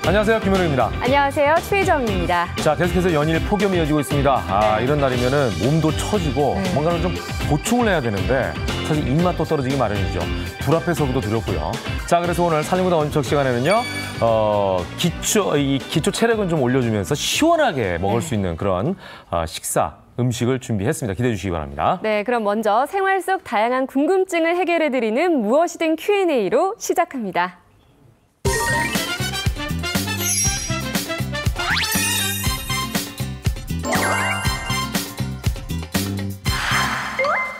안녕하세요, 김현우입니다. 안녕하세요, 최희정입니다. 자, 계속해서 연일 폭염이 이어지고 있습니다. 이런 날이면은 몸도 처지고 뭔가를 좀 보충을 해야 되는데 사실 입맛도 떨어지기 마련이죠. 불 앞에 서기도 두렵고요. 자, 그래서 오늘 살림보다 원척 시간에는요, 기초 체력은 좀 올려주면서 시원하게 먹을 수 있는 그런 음식을 준비했습니다. 기대해 주시기 바랍니다. 네, 그럼 먼저 생활 속 다양한 궁금증을 해결해드리는 무엇이든 Q&A로 시작합니다.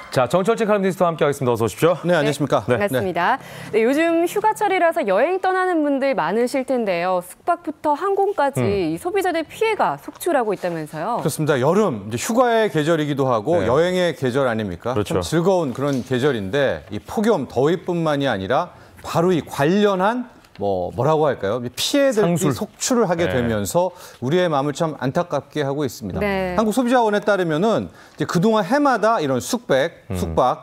자, 정철재 칼럼니스트와 함께하겠습니다. 어서 오십시오. 네, 안녕하십니까. 네. 반갑습니다. 네, 요즘 휴가철이라서 여행 떠나는 분들 많으실 텐데요. 숙박부터 항공까지 이 소비자들 피해가 속출하고 있다면서요. 그렇습니다. 여름, 이제 휴가의 계절이기도 하고 여행의 계절 아닙니까? 그렇죠. 참 즐거운 그런 계절인데 이 폭염, 더위뿐만이 아니라 바로 이 관련한 뭐라고 할까요? 피해들이 속출을 하게 되면서 우리의 마음을 참 안타깝게 하고 있습니다. 네. 한국소비자원에 따르면은 이제 그동안 해마다 이런 숙박,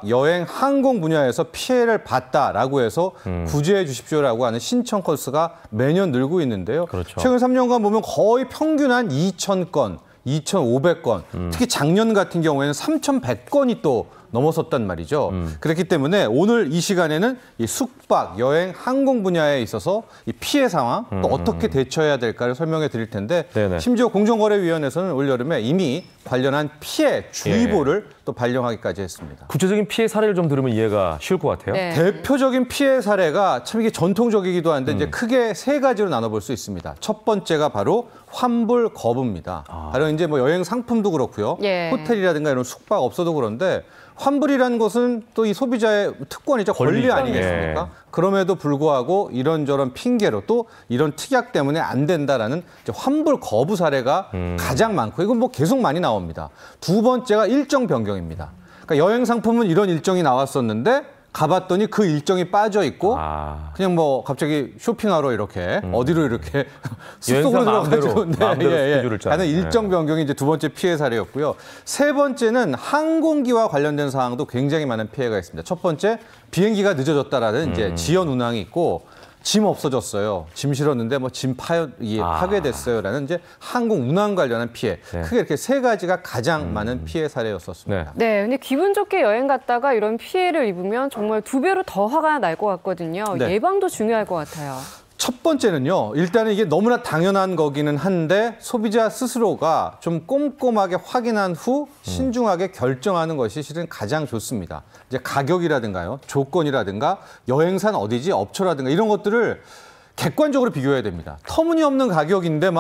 여행, 항공 분야에서 피해를 봤다라고 해서 구제해 주십시오라고 하는 신청 건수가 매년 늘고 있는데요. 그렇죠. 최근 3년간 보면 거의 평균 한 2,000건, 2,500건, 특히 작년 같은 경우에는 3,100건이 또 넘어섰단 말이죠. 그렇기 때문에 오늘 이 시간에는 이 숙박, 여행, 항공 분야에 있어서 이 피해 상황, 또 어떻게 대처해야 될까를 설명해 드릴 텐데 심지어 공정거래위원회에서는 올여름에 이미 관련한 피해 주의보를 또 발령하기까지 했습니다. 구체적인 피해 사례를 좀 들으면 이해가 쉬울 것 같아요. 네. 대표적인 피해 사례가 참 이게 전통적이기도 한데 이제 크게 세 가지로 나눠볼 수 있습니다. 첫 번째가 바로 환불 거부입니다. 바로 이제 여행 상품도 그렇고요. 호텔이라든가 이런 숙박업소도 그런데 환불이라는 것은 또 이 소비자의 특권이죠. 권리 아니겠습니까? 그럼에도 불구하고 이런저런 핑계로 또 이런 특약 때문에 안 된다라는 이제 환불 거부 사례가 가장 많고 이건 계속 많이 나옵니다. 두 번째가 일정 변경입니다. 그러니까 여행 상품은 이런 일정이 나왔었는데 가봤더니 그 일정이 빠져 있고 그냥 갑자기 쇼핑하러 이렇게 어디로 이렇게 숲속으로 들어가지고 하는 일정 변경이 이제 두 번째 피해 사례였고요. 세 번째는 항공기와 관련된 사항도 굉장히 많은 피해가 있습니다. 첫 번째 비행기가 늦어졌다라는 이제 지연 운항이 있고 짐 없어졌어요. 짐 실었는데 짐 파괴됐어요라는 이제 항공 운항 관련한 피해. 크게 이렇게 세 가지가 가장 많은 피해 사례였었습니다. 네, 근데 기분 좋게 여행 갔다가 이런 피해를 입으면 정말 2배로 더 화가 날 것 같거든요. 예방도 중요할 것 같아요. 첫 번째는요. 일단은 이게 너무나 당연한 거기는 한데 소비자 스스로가 좀 꼼꼼하게 확인한 후 신중하게 결정하는 것이 실은 가장 좋습니다. 이제 가격이라든가요, 조건이라든가 여행사는 어디지, 업처라든가 이런 것들을 객관적으로 비교해야 됩니다. 터무니없는 가격인데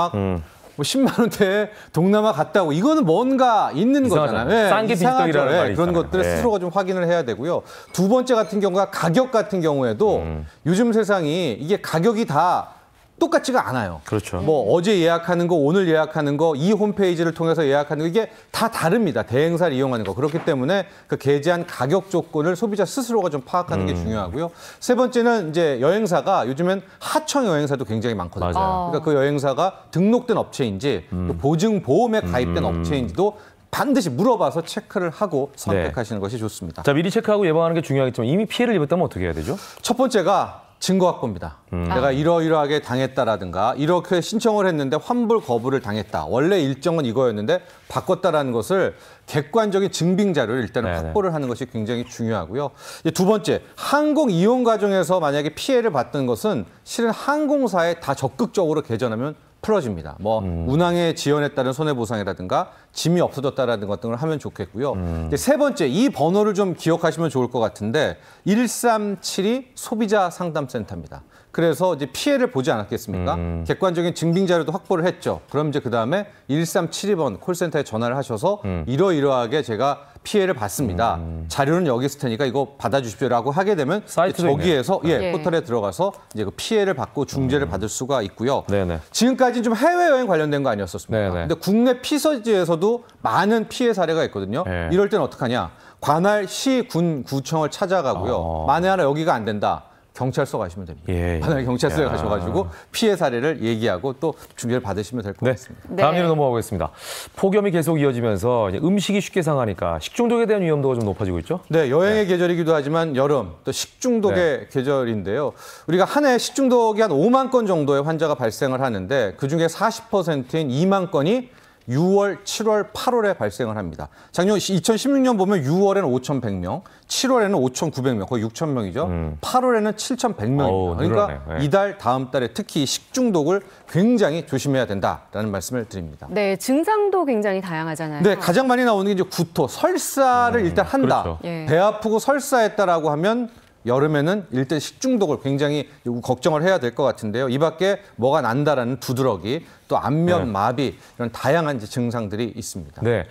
10만 원대에 동남아 갔다 오고 이거는 뭔가 있는 거잖아요. 싼 게 비슷하기라는 말이 그런 있잖아요. 것들을 스스로가 좀 확인을 해야 되고요. 두 번째 같은 경우가 가격 같은 경우에도 요즘 세상이 이게 가격이 다 똑같지가 않아요. 그렇죠. 어제 예약하는 거, 오늘 예약하는 거, 이 홈페이지를 통해서 예약하는 거 이게 다 다릅니다. 대행사를 이용하는 거. 그렇기 때문에 그 게재한 가격 조건을 소비자 스스로가 좀 파악하는 게 중요하고요. 세 번째는 이제 여행사가 요즘엔 하청 여행사도 굉장히 많거든요. 그러니까 그 여행사가 등록된 업체인지 또 보증보험에 가입된 업체인지도 반드시 물어봐서 체크를 하고 선택하시는 것이 좋습니다. 자, 미리 체크하고 예방하는 게 중요하겠지만 이미 피해를 입었다면 어떻게 해야 되죠? 첫 번째가 증거 확보입니다. 내가 이러이러하게 당했다라든가 이렇게 신청을 했는데 환불 거부를 당했다. 원래 일정은 이거였는데 바꿨다라는 것을 객관적인 증빙 자료를 일단은 확보를 하는 것이 굉장히 중요하고요. 두 번째, 항공 이용 과정에서 만약에 피해를 받던 것은 실은 항공사에 다 적극적으로 개전하면 풀어집니다. 운항의 지연에 따른 손해보상이라든가 짐이 없어졌다라는 것 등을 하면 좋겠고요. 세 번째, 이 번호를 좀 기억하시면 좋을 것 같은데 1372 소비자 상담센터입니다. 그래서 이제 피해를 보지 않았겠습니까? 객관적인 증빙 자료도 확보를 했죠. 그럼 이제 그다음에 1372번 콜센터에 전화를 하셔서 이러이러하게 제가 피해를 받습니다. 자료는 여기 있을 테니까 이거 받아주십시오라고 하게 되면 저기에서 포털에 들어가서 이제 그 피해를 받고 중재를 받을 수가 있고요. 지금까지는 좀 해외여행 관련된 거 아니었었습니까? 근데 국내 피서지에서도 많은 피해 사례가 있거든요. 이럴 때는 어떡하냐? 관할 시, 군, 구청을 찾아가고요. 만에 하나 여기가 안 된다. 경찰서 가시면 됩니다. 예. 만약에 경찰서에 가셔가지고 피해 사례를 얘기하고 또 중재를 받으시면 될 것 같습니다. 네. 다음 일로 넘어가겠습니다. 폭염이 계속 이어지면서 음식이 쉽게 상하니까 식중독에 대한 위험도가 좀 높아지고 있죠? 네, 여행의 계절이기도 하지만 여름, 또 식중독의 계절인데요. 우리가 한 해 식중독이 한 5만 건 정도의 환자가 발생을 하는데 그중에 40%인 2만 건이 6월, 7월, 8월에 발생을 합니다. 작년 2016년 보면 6월에는 5,100명, 7월에는 5,900명, 거의 6,000명이죠. 8월에는 7,100명입니다. 그러니까 이달, 다음 달에 특히 식중독을 굉장히 조심해야 된다라는 말씀을 드립니다. 네, 증상도 굉장히 다양하잖아요. 네, 가장 많이 나오는 게 이제 구토, 설사를 일단 한다. 그렇죠. 배 아프고 설사했다라고 하면 여름에는 일단 식중독을 굉장히 걱정을 해야 될 것 같은데요. 이 밖에 뭐가 난다라는 두드러기, 또 안면 마비 이런 다양한 증상들이 있습니다. 네,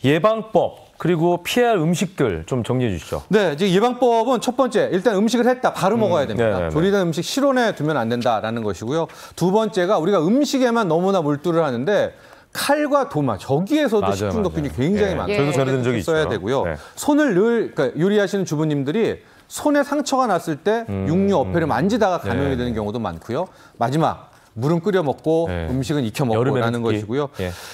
예방법 그리고 피해야 할 음식들 좀 정리해 주시죠. 네, 이제 예방법은 첫 번째 일단 음식을 했다 바로 먹어야 됩니다. 네네네. 조리된 음식 실온에 두면 안 된다라는 것이고요. 두 번째가 우리가 음식에만 너무나 몰두를 하는데 칼과 도마 저기에서도 식중독균이 굉장히 많아요. 저희도 전해드린 적이 써야 있어요. 되고요. 네. 손을 늘 그러니까 요리하시는 주부님들이 손에 상처가 났을 때 육류 어패를 만지다가 감염이 되는 경우도 많고요. 마지막 물은 끓여 먹고 음식은 익혀 먹고라는 것이고요.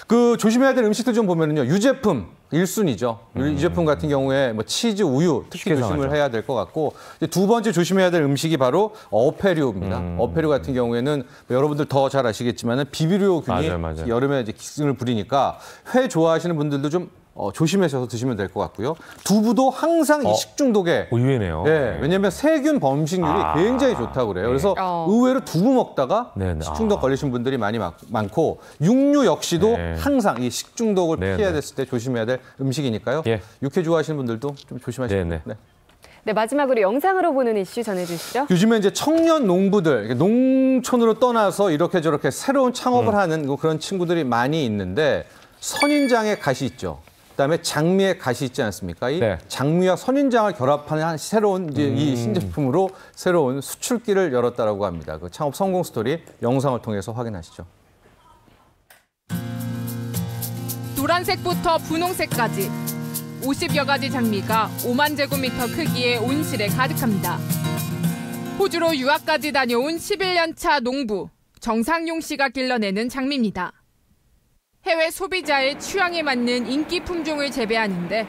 그 조심해야 될 음식들 좀 보면은요. 유제품 1순위죠. 유제품 같은 경우에 뭐 치즈, 우유 특히 조심을 해야 될 것 같고 이제 두 번째 조심해야 될 음식이 바로 어패류입니다. 어패류 같은 경우에는 뭐 여러분들 더 잘 아시겠지만은 비비료균이 맞아요. 여름에 이제 기승을 부리니까 회 좋아하시는 분들도 좀 조심하셔서 드시면 될 것 같고요. 두부도 항상 이 식중독에 의외네요. 네, 왜냐하면 세균 범식률이 굉장히 좋다고 그래요. 그래서 의외로 두부 먹다가 식중독 걸리신 분들이 많이 많고 육류 역시도 항상 이 식중독을 피해야 됐을 때 조심해야 될 음식이니까요. 육회 좋아하시는 분들도 좀 조심하시면 돼요. 네, 마지막으로 영상으로 보는 이슈 전해주시죠. 요즘에 이제 청년 농부들, 농촌으로 떠나서 이렇게 저렇게 새로운 창업을 하는 그런 친구들이 많이 있는데 선인장의 갓이 있죠. 그다음에 장미의 갓이 있지 않습니까? 이 장미와 선인장을 결합하는 새로운 이제 이 신제품으로 새로운 수출길을 열었다라고 합니다. 그 창업 성공 스토리 영상을 통해서 확인하시죠. 노란색부터 분홍색까지 50여 가지 장미가 5만 제곱미터 크기의 온실에 가득합니다. 호주로 유학까지 다녀온 11년 차 농부 정상용 씨가 길러내는 장미입니다. 해외 소비자의 취향에 맞는 인기 품종을 재배하는데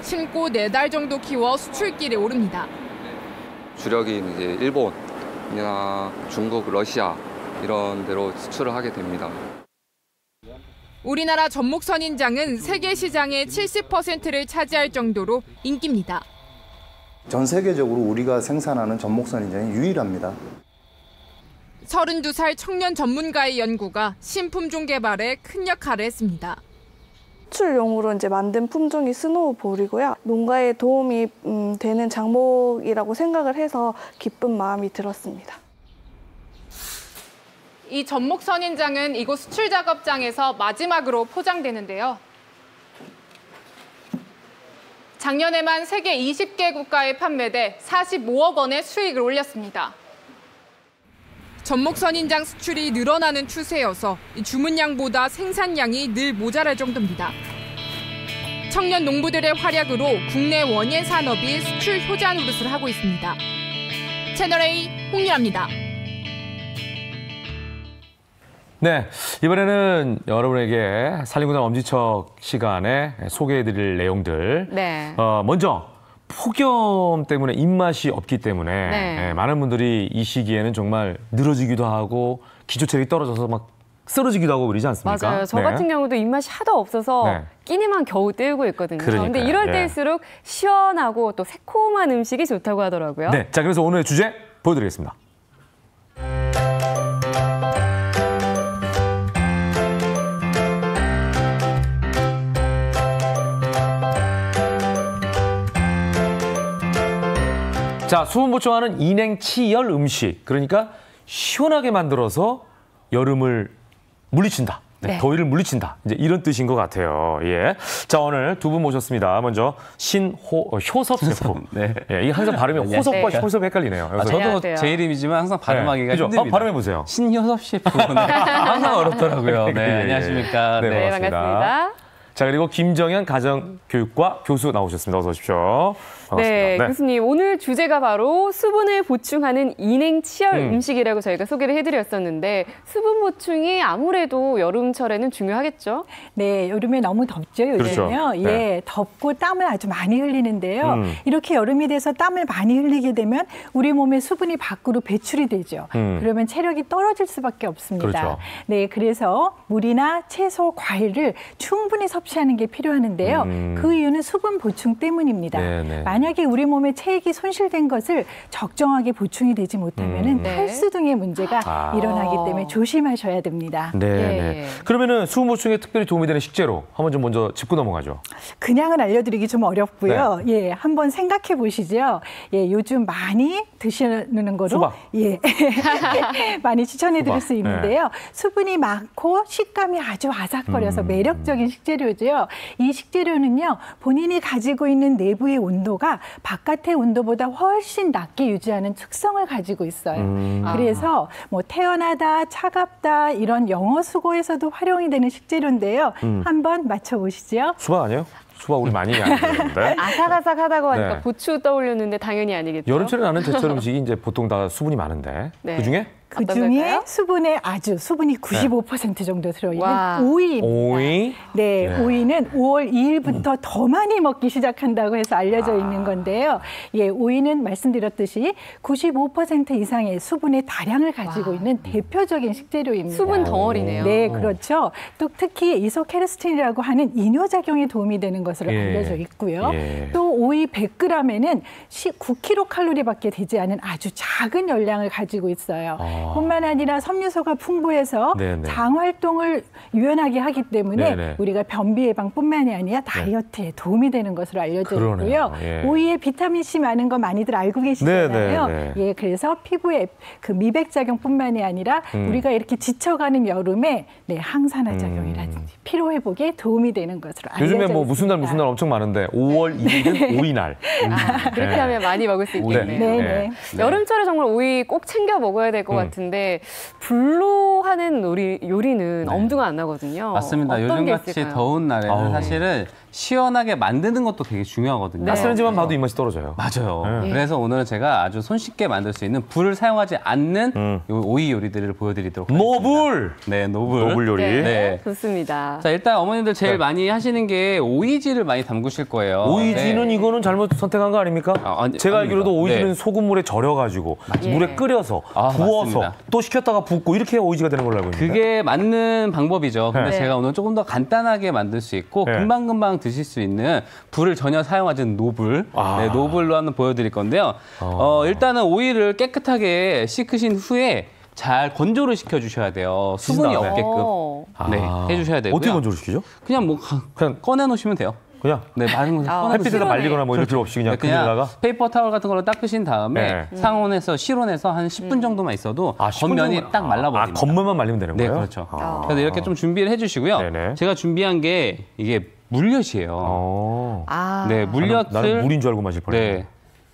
심고 4달 정도 키워 수출길에 오릅니다. 주력이 이제 일본이나 중국, 러시아 이런 데로 수출을 하게 됩니다. 우리나라 전목선인장은 세계 시장의 70%를 차지할 정도로 인기입니다. 전 세계적으로 우리가 생산하는 전목선인장이 유일합니다. 32살 청년 전문가의 연구가 신품종 개발에 큰 역할을 했습니다. 수출용으로 이제 만든 품종이 스노우볼이고요. 농가에 도움이 되는 작목이라고 생각을 해서 기쁜 마음이 들었습니다. 이 전목선인장은 이곳 수출 작업장에서 마지막으로 포장되는데요. 작년에만 세계 20개 국가에 판매돼 45억 원의 수익을 올렸습니다. 전목선인장 수출이 늘어나는 추세여서 주문량보다 생산량이 늘 모자랄 정도입니다. 청년 농부들의 활약으로 국내 원예 산업이 수출 효자 노릇을 하고 있습니다. 채널A 홍유아입니다. 네, 이번에는 여러분에게 살림구단 엄지척 시간에 소개해드릴 내용들. 먼저 폭염 때문에 입맛이 없기 때문에 많은 분들이 이 시기에는 정말 늘어지기도 하고 기초체력이 떨어져서 막 쓰러지기도 하고 그러지 않습니까? 맞아요. 저 같은 경우도 입맛이 하도 없어서 끼니만 겨우 때우고 있거든요. 그런데 이럴 때일수록 시원하고 또 새콤한 음식이 좋다고 하더라고요. 네, 자 그래서 오늘의 주제 보여드리겠습니다. 자, 수분 보충하는 인행치열 음식. 그러니까 시원하게 만들어서 여름을 물리친다. 더위를 물리친다. 이제 이런 뜻인 것 같아요. 자, 오늘 두 분 모셨습니다. 먼저 효섭 셰프. 이게 항상 발음이 호섭과 효섭 헷갈리네요. 저도 제 이름이지만 항상 발음하기가 힘듭니다. 발음해보세요. 신효섭 셰프. 항상 어렵더라고요. 안녕하십니까. 반갑습니다. 자, 그리고 김정현 가정교육과 교수 나오셨습니다. 어서 오십시오. 반갑습니다. 네, 교수님. 오늘 주제가 바로 수분을 보충하는 인행치열 음식이라고 저희가 소개를 해드렸었는데 수분 보충이 아무래도 여름철에는 중요하겠죠? 네, 여름에 너무 덥죠, 요즘은요. 그렇죠. 예, 네. 덥고 땀을 아주 많이 흘리는데요. 이렇게 여름이 돼서 땀을 많이 흘리게 되면 우리 몸의 수분이 밖으로 배출이 되죠. 그러면 체력이 떨어질 수밖에 없습니다. 그렇죠. 네, 그래서 물이나 채소, 과일을 충분히 섭취하는 게 필요하는데요. 그 이유는 수분 보충 때문입니다. 네네. 만약에 우리 몸의 체액이 손실된 것을 적정하게 보충이 되지 못하면 탈수 등의 문제가 일어나기 때문에 조심하셔야 됩니다. 네. 그러면은 수분 보충에 특별히 도움이 되는 식재료 한번 좀 먼저 짚고 넘어가죠. 그냥은 알려드리기 좀 어렵고요. 예, 한번 생각해 보시죠. 예, 요즘 많이 드시는 거로 수박. 예, 많이 추천해드릴 수박. 수 있는데요. 수분이 많고 식감이 아주 아삭거려서 매력적인 식재료죠. 이 식재료는요, 본인이 가지고 있는 내부의 온도가 바깥의 온도보다 훨씬 낮게 유지하는 특성을 가지고 있어요. 그래서 뭐 태어나다, 차갑다 이런 영어 수고에서도 활용이 되는 식재료인데요. 한번 맞춰보시죠. 수박 아니에요? 수박 우리 많이 안 먹는데. 아삭아삭하다고 하니까 네. 부추 떠올렸는데 당연히 아니겠죠? 여름철에 나는 제철 음식이 이제 보통 다 수분이 많은데 네. 그중에 그중에 수분이 95% 정도 들어있는 와. 오이입니다. 오이. 네, 예. 오이는 5월 2일부터 더 많이 먹기 시작한다고 해서 알려져 있는 건데요. 예, 오이는 말씀드렸듯이 95% 이상의 수분의 다량을 가지고 있는 대표적인 식재료입니다. 수분 덩어리네요. 네, 그렇죠. 또 특히 이소케르스틴이라고 하는 이뇨작용에 도움이 되는 것으로 알려져 있고요. 또 오이 100g에는 9kcal밖에 되지 않은 아주 작은 열량을 가지고 있어요. 뿐만 아니라 섬유소가 풍부해서 장 활동을 유연하게 하기 때문에 우리가 변비 예방뿐만이 아니라 다이어트에 도움이 되는 것으로 알려져 있고요. 오이에 비타민C 많은 거 많이들 알고 계시잖아요. 예, 그래서 피부에 그 미백 작용뿐만이 아니라 우리가 이렇게 지쳐가는 여름에 항산화 작용이라든지 피로 회복에 도움이 되는 것으로 알려져 있습니다. 요즘에 뭐 무슨 날 엄청 많은데 5월 2일은 오이날. 그렇게 하면 많이 먹을 수 있겠네요. 여름철에 정말 오이 꼭 챙겨 먹어야 될 것 같은데 불로 하는 요리는 엄두가 안 나거든요. 맞습니다. 요즘같이 더운 날에는 사실은 시원하게 만드는 것도 되게 중요하거든요. 가스렌지만 봐도 입맛이 떨어져요. 맞아요. 그래서 오늘은 제가 아주 손쉽게 만들 수 있는 불을 사용하지 않는 오이 요리들을 보여드리도록 하겠습니다. 노불! 네, 노불. 노불 요리. 네, 좋습니다. 자, 일단 어머님들 제일 많이 하시는 게 오이지를 많이 담그실 거예요. 오이지는 이거는 잘못 선택한 거 아닙니까? 제가 알기로도 오이지는 소금물에 절여가지고 물에 끓여서 부어서 맞습니다. 또 식혔다가 붓고 이렇게 오이지가 되는 걸로 알고 있는데. 그게 맞는 방법이죠. 근데 제가 오늘 조금 더 간단하게 만들 수 있고 금방금방 드실 수 있는 불을 전혀 사용하지 않는 노불. 노불로 한번 보여드릴 건데요. 일단은 오이를 깨끗하게 씻으신 후에 잘 건조를 시켜주셔야 돼요. 수분이 없게끔. 해주셔야 되고요. 어떻게 건조를 시키죠? 그냥 꺼내놓으시면 돼요. 그냥? 마른 햇빛에다 말리거나 뭐 이럴 필요 없이 그냥 그늘에다가? 페이퍼 타월 같은 걸로 닦으신 다음에 상온에서 실온에서 한 10분 정도만 있어도 겉면이 딱 말라버립니다. 겉면만 말리면 되는 거예요? 네, 그렇죠. 그래서 이렇게 좀 준비를 해주시고요. 제가 준비한 게 이게 물엿이에요. 네, 물엿을 나는 물인 줄 알고 마실 뻔했네. 네,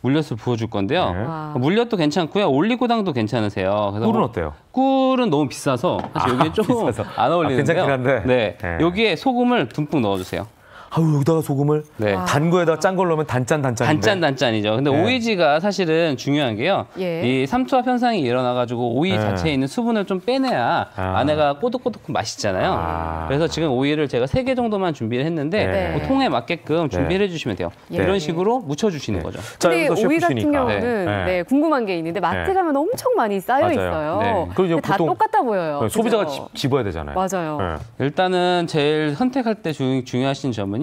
물엿을 부어줄 건데요. 물엿도 괜찮고요. 올리고당도 괜찮으세요. 그래서 꿀은 어때요? 꿀은 너무 비싸서 사실 여기에 조금 안 어울리는데요. 괜찮긴 한데. 여기에 소금을 듬뿍 넣어주세요. 아유, 여기다가 소금을 단 거에다가 짠 걸 넣으면 단짠인데. 단짠이죠. 근데 오이지가 사실은 중요한 게요. 이 삼투압 현상이 일어나가지고 오이 자체에 있는 수분을 좀 빼내야 안에가 꼬득꼬득 맛있잖아요. 그래서 지금 오이를 제가 3개 정도만 준비를 했는데 통에 맞게끔 준비를 해주시면 돼요. 이런 식으로 묻혀주시는 거죠. 근데 오이 같은 경우는 궁금한 게 있는데 마트 가면 엄청 많이 쌓여 있어요. 근데 다 똑같아 보여요. 소비자가 집어야 되잖아요. 맞아요. 일단은 제일 선택할 때 중요하신 점은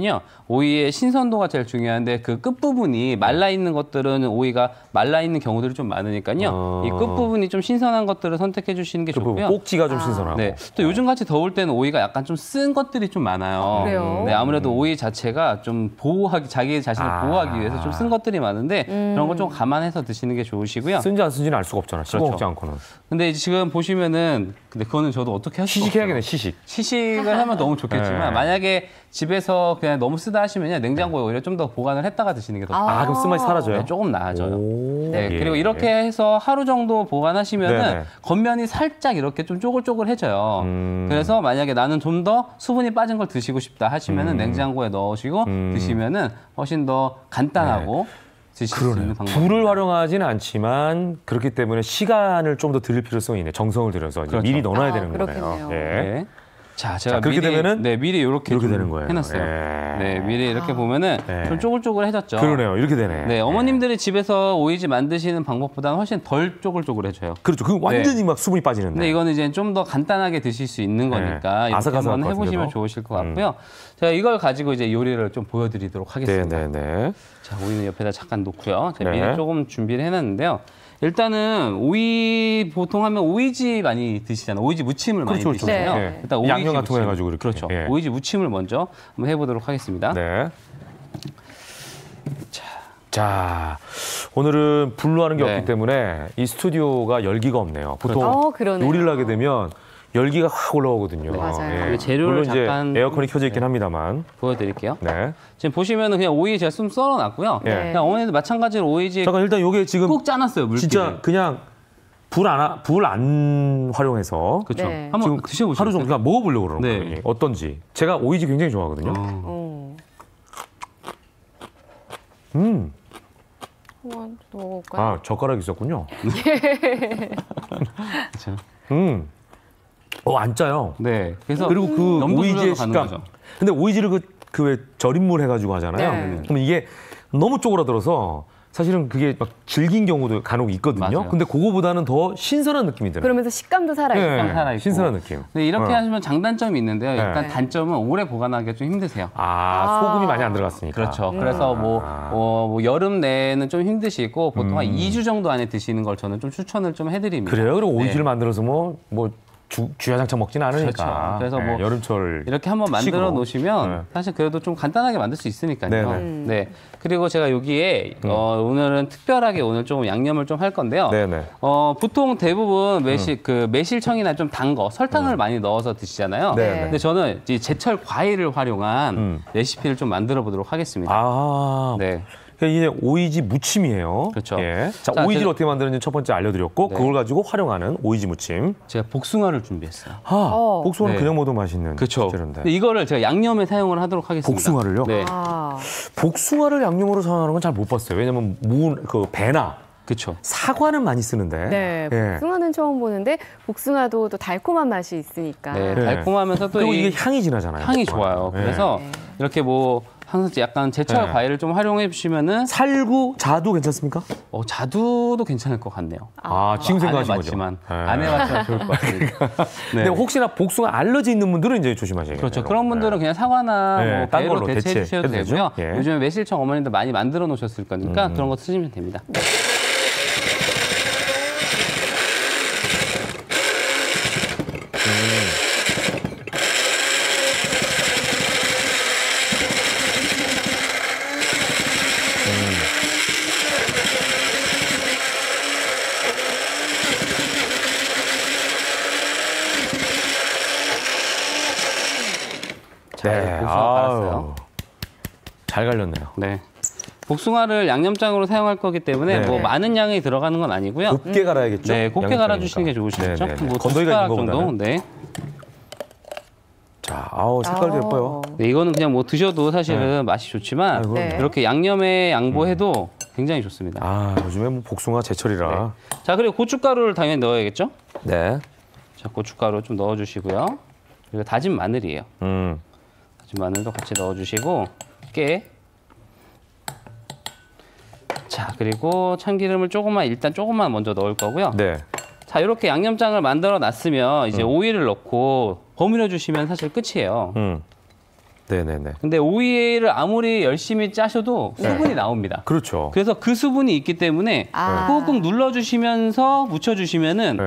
오이의 신선도가 제일 중요한데 그 끝부분이 말라있는 것들은 오이가 말라있는 경우들이 좀 많으니까요. 이 끝부분이 좀 신선한 것들을 선택해 주시는 게 좋고요. 꼭지가 좀 신선하고. 또 요즘같이 더울 때는 오이가 약간 좀 쓴 것들이 좀 많아요. 그래요? 네, 아무래도 오이 자체가 좀 자기 자신을 보호하기 위해서 좀 쓴 것들이 많은데 그런 거 좀 감안해서 드시는 게 좋으시고요. 쓴지 안 쓴지는 알 수가 없잖아. 씹어먹지 않고는. 근데 지금 보시면은 근데 그거는 저도 어떻게 할 수 없어요. 시식해야겠네, 시식을 하면 너무 좋겠지만 만약에 집에서 그냥 너무 쓰다 하시면요. 냉장고에 오히려 좀 더 보관을 했다가 드시는 게 더 좋아요. 그럼 쓴맛이 사라져요? 네, 조금 나아져요. 네, 예. 그리고 이렇게 해서 하루 정도 보관하시면은 네네. 겉면이 살짝 이렇게 좀 쪼글쪼글해져요. 그래서 만약에 나는 좀 더 수분이 빠진 걸 드시고 싶다 하시면은 냉장고에 넣으시고 드시면은 훨씬 더 간단하고 드실 수 있는 방법. 불을 활용하지는 않지만 그렇기 때문에 시간을 좀 더 들일 필요성이 있네. 정성을 들여서 그렇죠. 미리 넣어놔야 되는 그렇겠네요. 거네요. 예. 네. 자, 제가 그렇게 미리, 되면은 미리 이렇게 되는 거예요. 해놨어요. 예. 네, 미리 이렇게 보면은 좀 쪼글쪼글해졌죠. 그러네요. 이렇게 되네. 네, 어머님들이 집에서 오이지 만드시는 방법보다는 훨씬 덜 쪼글쪼글해져요. 그렇죠. 그 완전히 막 수분이 빠지는데. 근데 이거는 이제 좀 더 간단하게 드실 수 있는 거니까 이렇게 아삭아삭할 한번 것 해보시면 같은데도. 좋으실 것 같고요. 제가 이걸 가지고 이제 요리를 좀 보여드리도록 하겠습니다. 네네네. 자, 오이는 옆에다 잠깐 놓고요. 제가 네. 미리 조금 준비를 해놨는데요. 일단은 오이 보통 하면 오이지 많이 드시잖아요. 오이지 무침을 많이 그렇죠. 드시잖아요. 네. 일단 오이지 양념 같은 거 무침. 해가지고 이렇게. 그렇죠. 예. 오이지 무침을 먼저 한번 해보도록 하겠습니다. 네. 자, 오늘은 불로 하는 게 네. 없기 때문에 이 스튜디오가 열기가 없네요. 보통 그러네요. 요리를 하게 되면 열기가 확 올라오거든요. 네, 맞아요. 재료를 물론 이제 잠깐 에어컨이 켜져 있긴 합니다만. 보여드릴게요. 네. 지금 보시면은 그냥 오이 제가 좀 썰어놨고요. 네. 그냥 어머니도 마찬가지로 오이지 잠깐 일단 요게 지금 꼭 짜놨어요. 물기를. 진짜 그냥 불 안 활용해서 그렇죠. 네. 한번 지금 드셔보시죠. 하루 종일 그냥 먹어보려고 그러는 네. 거예요. 어떤지. 제가 오이지 굉장히 좋아하거든요. 한번 먹어볼까요? 젓가락이 있었군요. 그렇죠. 안 짜요. 네. 그래서 그리고 그 염도 오이지의 조절도 가는 식감. 거죠. 근데 오이지를 그 왜 절임물 해가지고 하잖아요. 네. 그럼 이게 너무 쪼그라들어서 사실은 그게 막 질긴 경우도 간혹 있거든요. 맞아요. 근데 그거보다는 더 신선한 느낌이 들어요. 그러면서 식감도 살아있고. 네, 살아있고. 신선한 느낌. 네, 이렇게 어. 하시면 장단점이 있는데요. 약간 네. 단점은 오래 보관하기가 좀 힘드세요. 소금이 많이 안 들어갔으니까. 그렇죠. 그래서 뭐 여름 내에는 좀 힘드시고 보통 한 2주 정도 안에 드시는 걸 저는 좀 추천을 좀 해드립니다. 그래요? 그리고 네. 오이지를 만들어서 뭐 주야장창 먹지는 않으니까. 그렇죠. 그래서 뭐 여름철 이렇게 한번 만들어 식으로. 놓으시면 네. 사실 그래도 좀 간단하게 만들 수 있으니까요. 네네. 네. 그리고 제가 여기에 오늘은 특별하게 오늘 좀 양념을 좀 할 건데요. 네네. 보통 대부분 매실청이나 좀 단 거, 설탕을 많이 넣어서 드시잖아요. 네네. 근데 저는 이 제철 과일을 활용한 레시피를 좀 만들어 보도록 하겠습니다. 네. 이게 이오이지 무침이에요. 그렇죠. 예. 자, 자, 오이지를 제가- 어떻게 만드는지 첫 번째 알려드렸고, 네. 그걸 가지고 활용하는 오이지 무침. 제가 복숭아를 준비했어요. 복숭아는 네. 그냥 먹어도 맛있는 그렇죠. 재료인데. 근데 이거를 제가 양념에 사용을 하도록 하겠습니다. 복숭아를요? 네. 복숭아를 양념으로 사용하는 건 잘 못 봤어요. 왜냐면 배나 그렇죠. 사과는 많이 쓰는데. 네, 예. 복숭아는 처음 보는데 복숭아도 또 달콤한 맛이 있으니까. 네, 달콤하면서 또 그리고 이 이게 향이 진하잖아요. 향이 복숭아는. 좋아요. 예. 그래서 이렇게 뭐 항상 약간 제철 네. 과일을 좀 활용해 주시면은 살구, 자두 괜찮습니까? 자두도 괜찮을 것 같네요. 지금 생각하신 안 거죠? 해봤지만 네. 안 해봤지만 좋을 것 같아요. 네. 근데 혹시나 복숭아 알러지 있는 분들은 이제 조심하셔야겠네요. 그렇죠. 그런 분들은 그냥 사과나 네, 뭐 딴 배로 걸로 대체해 주셔도 대체해도 되고요. 되죠? 예. 요즘에 매실청 어머님들 많이 만들어 놓으셨을 거니까 그런 거 쓰시면 됩니다. 네. 복숭아 갈았어요. 잘 갈렸네요. 네. 복숭아를 양념장으로 사용할 거기 때문에 네. 뭐 많은 양이 들어가는 건 아니고요. 곱게 갈아야겠죠? 네, 곱게 양념장이니까. 갈아주시는 게 좋으시겠죠? 네, 네, 네. 뭐 건더기가 있는 2숟가락 정도. 거보다는. 네. 자, 색깔도 예뻐요. 네, 이거는 그냥 뭐 드셔도 사실은 맛이 좋지만 네. 이렇게 양념에 양보해도 굉장히 좋습니다. 요즘에 뭐 복숭아 제철이라. 자, 그리고 고춧가루를 당연히 넣어야겠죠? 네. 자, 고춧가루 좀 넣어주시고요. 그리고 다진 마늘이에요. 다진 마늘도 같이 넣어주시고 깨. 자, 그리고 참기름을 일단 조금만 먼저 넣을 거고요. 네. 자, 이렇게 양념장을 만들어 놨으면 이제 오이를 넣고 버무려 주시면 사실 끝이에요. 네네네. 근데 오이를 아무리 열심히 짜셔도 수분이 나옵니다. 그렇죠. 그래서 그 수분이 있기 때문에 꾹꾹 눌러주시면서 묻혀주시면은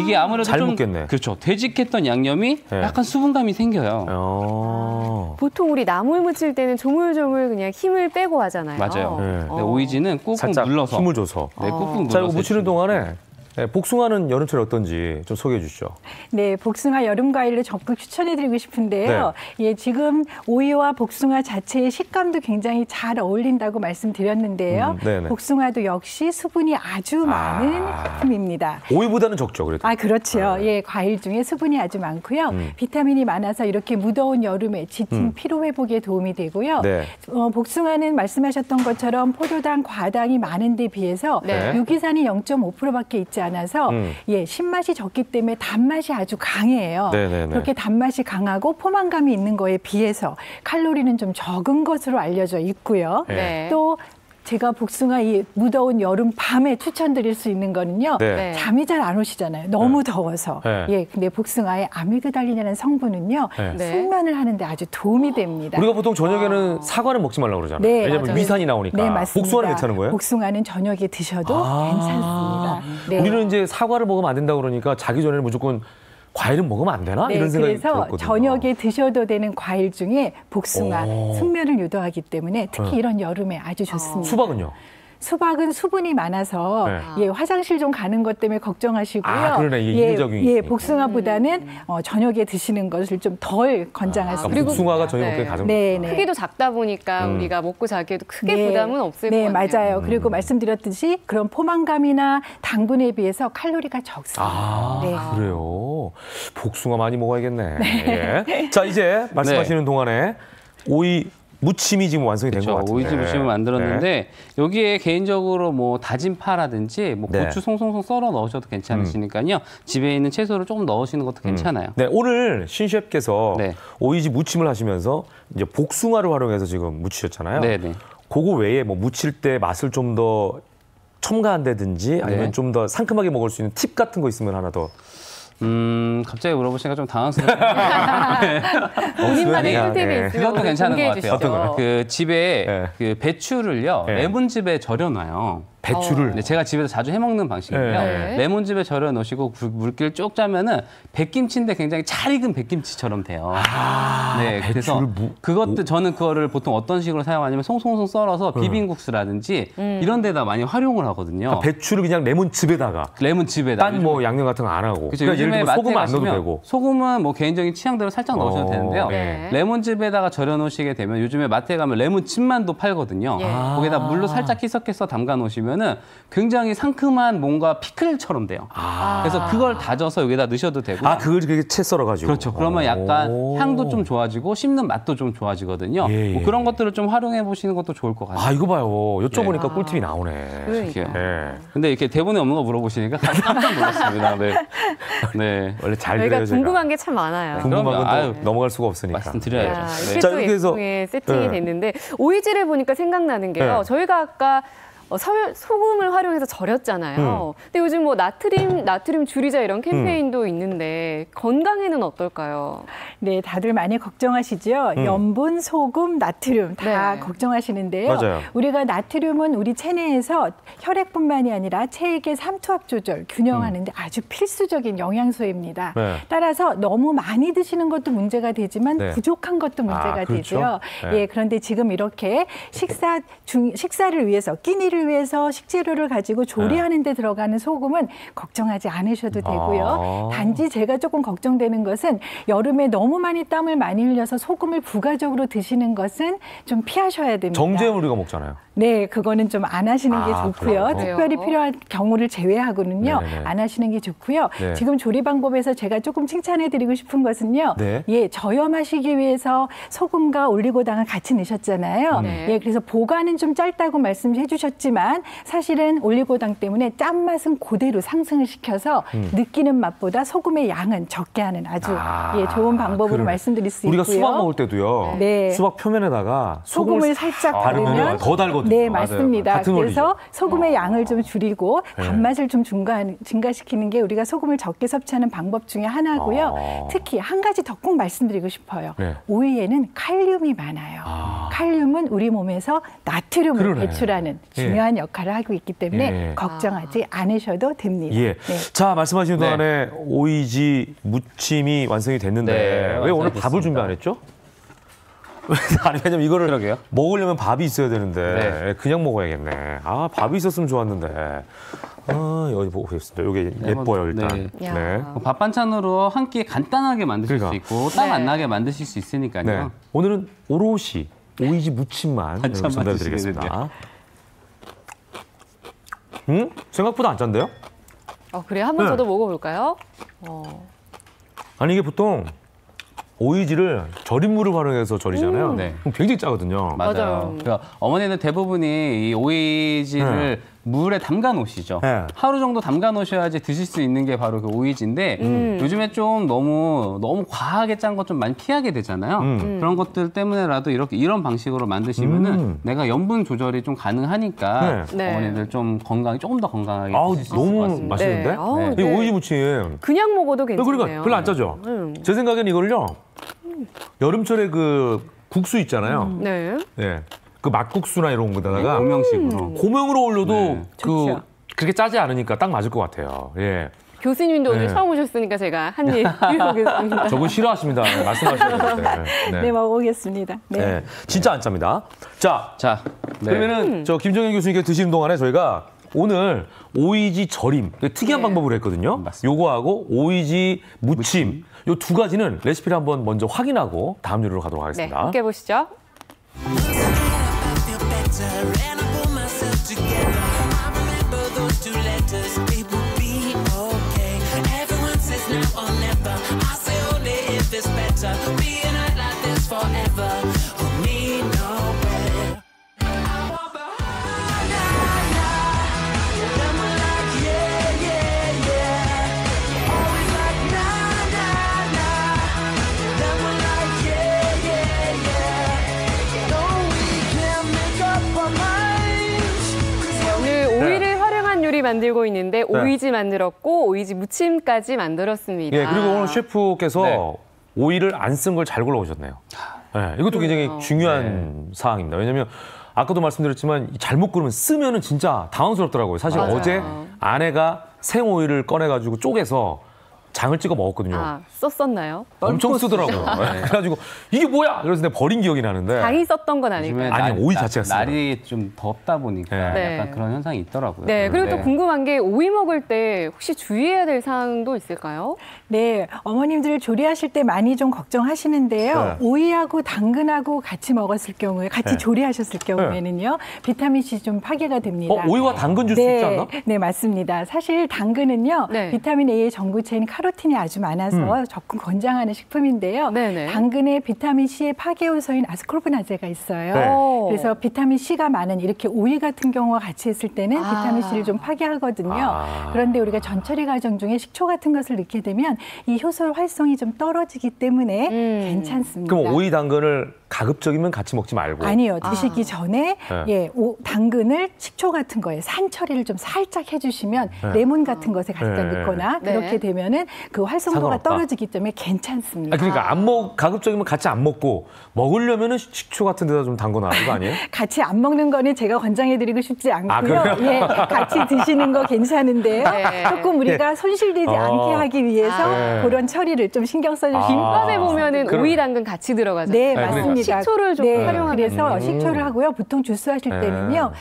이게 아무래도 잘 좀 묻겠네. 그렇죠. 되직했던 양념이 약간 수분감이 생겨요. 보통 우리 나물 무칠 때는 조물조물 그냥 힘을 빼고 하잖아요. 맞아요. 근데 오이지는 꾹꾹 살짝 눌러서 힘을 줘서. 네, 꾹꾹 눌러서 자, 이거 무치는 동안에 네, 복숭아는 여름철에 어떤지 좀 소개해 주시죠. 네, 복숭아 여름 과일로 적극 추천해드리고 싶은데요. 네. 예, 지금 오이와 복숭아 자체의 식감도 굉장히 잘 어울린다고 말씀드렸는데요. 복숭아도 역시 수분이 아주 많은 제품입니다. 오이보다는 적죠, 그래도. 아, 그렇죠. 예, 과일 중에 수분이 아주 많고요. 비타민이 많아서 이렇게 무더운 여름에 지친 피로 회복에 도움이 되고요. 네. 복숭아는 말씀하셨던 것처럼 포도당, 과당이 많은 데 비해서 유기산이 0.5%밖에 있지 않아서 예, 신맛이 적기 때문에 단맛이 아주 강해요. 그렇게 단맛이 강하고 포만감이 있는 거에 비해서 칼로리는 좀 적은 것으로 알려져 있고요. 또 제가 복숭아 이 무더운 여름 밤에 추천드릴 수 있는 거는요. 잠이 잘 안 오시잖아요. 너무 더워서. 예, 근데 복숭아의 아미그달린이라는 성분은요. 숙면을 하는데 아주 도움이 됩니다. 우리가 보통 저녁에는 사과는 먹지 말라고 그러잖아요. 왜냐하면 맞아요. 위산이 나오니까. 네, 맞습니다. 복숭아는 괜찮은 거예요? 복숭아는 저녁에 드셔도 괜찮습니다. 우리는 이제 사과를 먹으면 안 된다고 그러니까 자기 전에는 무조건 과일은 먹으면 안 되나? 이런 생각이 들었거든요. 그래서 저녁에 드셔도 되는 과일 중에 복숭아, 숙면을 유도하기 때문에 특히 이런 여름에 아주 좋습니다. 수박은요? 수박은 수분이 많아서 예, 화장실 좀 가는 것 때문에 걱정하시고요. 아, 그러네. 이게 인위적인. 예, 복숭아보다는 저녁에 드시는 것을 좀 덜 권장하습니다. 그리고 복숭아가 저녁 먹기에 가장 크기도 작다 보니까 우리가 먹고 자기에도 크게 부담은 없을 것 같아요. 네, 맞아요. 그리고 말씀드렸듯이 그런 포만감이나 당분에 비해서 칼로리가 적습니다. 그래요. 복숭아 많이 먹어야겠네. 예. 자, 이제 말씀하시는 동안에 오이 무침이 지금 완성이 된 것 같은데. 오이지 무침을 만들었는데 여기에 개인적으로 뭐 다진 파라든지 뭐 고추 송송송 썰어 넣으셔도 괜찮으시니까요. 집에 있는 채소를 조금 넣으시는 것도 괜찮아요. 네, 오늘 신 셰프께서 오이지 무침을 하시면서 이제 복숭아를 활용해서 지금 무치셨잖아요. 그거 외에 뭐 무칠 때 맛을 좀 더 첨가한다든지 아니면 좀 더 상큼하게 먹을 수 있는 팁 같은 거 있으면 하나 더. 갑자기 물어보시니까 좀 당황스럽네요. 본인만의 꿀팁이 있으면 그것도 괜찮은 것 같아요. 어떤 거요? 그 집에 그 배추를요 레몬즙에 절여놔요. 배추를? 네, 제가 집에서 자주 해먹는 방식인데요. 레몬즙에 절여 놓으시고 물기를 쭉 짜면은 백김치인데 굉장히 잘 익은 백김치처럼 돼요. 네, 그래서 그것도 저는 그거를 보통 어떤 식으로 사용하냐면 송송송 썰어서 비빔국수라든지 이런 데다 많이 활용을 하거든요. 그러니까 배추를 그냥 레몬즙에다가. 딴 뭐 양념 같은 거 안 하고. 그렇죠. 그러니까 예를 들면 소금 안 넣어도 되고. 소금은 뭐 개인적인 취향대로 살짝 넣으셔도 되는데요. 레몬즙에다가 절여 놓으시게 되면 요즘에 마트에 가면 레몬즙만도 팔거든요. 거기다 물로 살짝 희석해서 담가 놓으시면 은 굉장히 상큼한 뭔가 피클처럼 돼요. 그래서 그걸 다져서 여기다 넣으셔도 되고. 그걸 그렇게 채 썰어가지고. 그렇죠. 그러면 약간 향도 좀 좋아지고 씹는 맛도 좀 좋아지거든요. 뭐 그런 것들을 좀 활용해 보시는 것도 좋을 것 같아요. 이거 봐요. 여쭤보니까 꿀팁이 나오네. 근데 이렇게 대본에 없는 거 물어보시니까 깜짝 놀랐습니다. 네. 원래 잘 저희가 그래요. 궁금한 게 참 많아요. 궁금한 건 넘어갈 수가 없으니까. 말씀드려야죠. 이렇게 또 예쁘게 세팅이 됐는데 오이지를 보니까 생각나는 게요. 저희가 아까 소금을 활용해서 절였잖아요. 근데 요즘 뭐 나트륨 줄이자 이런 캠페인도 있는데 건강에는 어떨까요? 네, 다들 많이 걱정하시죠. 염분, 소금, 나트륨 다 걱정하시는데요. 맞아요. 우리가 나트륨은 우리 체내에서 혈액뿐만이 아니라 체액의 삼투압 조절, 균형하는 데 아주 필수적인 영양소입니다. 따라서 너무 많이 드시는 것도 문제가 되지만 부족한 것도 문제가 되죠. 예, 그런데 지금 이렇게 식사를 위해서 끼니를 위해서 식재료를 가지고 조리하는 데 들어가는 소금은 걱정하지 않으셔도 되고요. 단지 제가 조금 걱정되는 것은 여름에 너무 많이 땀을 많이 흘려서 소금을 부가적으로 드시는 것은 좀 피하셔야 됩니다. 정제염 우리가 먹잖아요. 네, 그거는 좀 안 하시는 게 좋고요. 특별히 필요한 경우를 제외하고는요. 안 하시는 게 좋고요. 지금 조리 방법에서 제가 조금 칭찬해드리고 싶은 것은요. 예, 저염하시기 위해서 소금과 올리고당을 같이 넣으셨잖아요. 예, 그래서 보관은 좀 짧다고 말씀해 주셨지만 사실은 올리고당 때문에 짠맛은 그대로 상승을 시켜서 느끼는 맛보다 소금의 양은 적게 하는 아주 좋은 방법으로 말씀드릴 수 있고요. 우리가 수박 먹을 때도요. 수박 표면에다가 소금을 살짝 바르면 더 달거든요. 네, 맞습니다. 그래서 소금의 양을 좀 줄이고 단맛을 좀 증가시키는 게 우리가 소금을 적게 섭취하는 방법 중에 하나고요. 특히 한 가지 더 꼭 말씀드리고 싶어요. 오이에는 칼륨이 많아요. 칼륨은 우리 몸에서 나트륨을 배출하는 중요한 역할을 하고 있기 때문에 걱정하지 않으셔도 됩니다. 자, 말씀하신 동안에 오이지 무침이 완성이 됐는데 왜 오늘 밥을 준비 안 했죠? 아니, 왜냐면 이거를 그러게요. 먹으려면 밥이 있어야 되는데 네. 그냥 먹어야겠네. 아, 밥이 있었으면 좋았는데. 아, 여기 보겠습니다. 이게 예뻐요, 일단. 네. 네. 밥 반찬으로 한 끼 간단하게 만드실 수 있고 땀 안 나게 만드실 수 있으니까요. 네. 오늘은 오롯이 오이지 무침만 전달드리겠습니다. 생각보다 안 짠데요? 그래요? 한번 저도 먹어볼까요? 아니, 이게 보통 오이지를 절임물을 활용해서 절이잖아요. 네. 그럼 굉장히 짜거든요. 맞아요. 그러니까 어머니는 대부분이 이 오이지를 물에 담가 놓으시죠. 네. 하루 정도 담가 놓으셔야지 드실 수 있는 게 바로 그 오이지인데 요즘에 좀 너무 과하게 짠 것 좀 많이 피하게 되잖아요. 그런 것들 때문에라도 이런 방식으로 만드시면은 내가 염분 조절이 좀 가능하니까 어머니들 좀 조금 더 건강하게 드실 수 있을 것 같습니다. 맛있는데? 이 오이지 무침 그냥 먹어도 괜찮네요. 그러니까 별로 안 짜죠. 제 생각엔 이거를요. 여름철에 그 국수 있잖아요. 네. 그 막국수나 이런 거다가 고명으로 올려도 그렇게 짜지 않으니까 딱 맞을 것 같아요. 예. 교수님도 오늘 처음 오셨으니까 제가 한 입 드려보겠습니다. 저분 싫어하십니다. 말씀하시는데. 네, 먹어보겠습니다. 네. 진짜 안 짭니다. 자, 그러면은 저 김정현 교수님께 드시는 동안에 저희가 오늘 오이지 절임 특이한 방법으로 했거든요. 요거하고 오이지 무침 요 두 가지는 레시피를 한번 먼저 확인하고 다음 요리로 가도록 하겠습니다. 네, 함께 보시죠. 만들고 있는데 오이지 만들었고 오이지 무침까지 만들었습니다. 예, 그리고 오늘 셰프께서 오이를 안 쓴 걸 잘 골라오셨네요. 네, 이것도 굉장히 중요한 사항입니다. 왜냐하면 아까도 말씀드렸지만 잘못 고르면 쓰면은 진짜 당황스럽더라고요. 사실 어제 아내가 생오이를 꺼내가지고 쪼개서 장을 찍어 먹었거든요. 썼었나요? 엄청 쓰더라고요. 그래가지고 이게 뭐야? 그래서 내가 버린 기억이 나는데. 장이 썼던 건 아닐까요? 아니, 오이 자체가 쓰요. 날이 좀 덥다 보니까 약간 그런 현상이 있더라고요. 네, 그리고 또 궁금한 게 오이 먹을 때 혹시 주의해야 될 사항도 있을까요? 네, 어머님들 조리하실 때 많이 좀 걱정하시는데요. 오이하고 당근하고 같이 먹었을 경우에, 같이 조리하셨을 경우에는요, 비타민C 좀 파괴가 됩니다. 오이와 당근 주스 있지 않나? 네, 맞습니다. 사실 당근은요, 비타민 A의 정구체인 카로틴이 아주 많아서 적극 권장하는 식품인데요. 당근에 비타민 C의 파괴 요소인 아스코르브나제가 있어요. 그래서 비타민 C가 많은 이렇게 오이 같은 경우와 같이 했을 때는 비타민 C를 좀 파괴하거든요. 그런데 우리가 전처리 과정 중에 식초 같은 것을 넣게 되면 이 효소 활성이 좀 떨어지기 때문에 괜찮습니다. 그럼 오이 당근을 가급적이면 같이 먹지 말고. 아니요. 드시기 전에 당근을 식초 같은 거에 산 처리를 좀 살짝 해주시면 레몬 같은 것에 갖다 넣거나 그렇게 되면은 그 활성도가 떨어지기 때문에 괜찮습니다. 그러니까 가급적이면 같이 안 먹고 먹으려면은 식초 같은 데다 좀 담궈 놔는 거 아니에요? 같이 안 먹는 거는 제가 권장해드리고 싶지 않고요. 같이 드시는 거 괜찮은데요. 조금 우리가 손실되지 않게 하기 위해서 그런 처리를 좀 신경 써주시면. 김밥에 보면은 오이 당근 같이 들어가죠. 네, 맞습니다. 식초를 좀 활용하면. 그래서 식초를 하고요. 보통 주스 하실 때는요.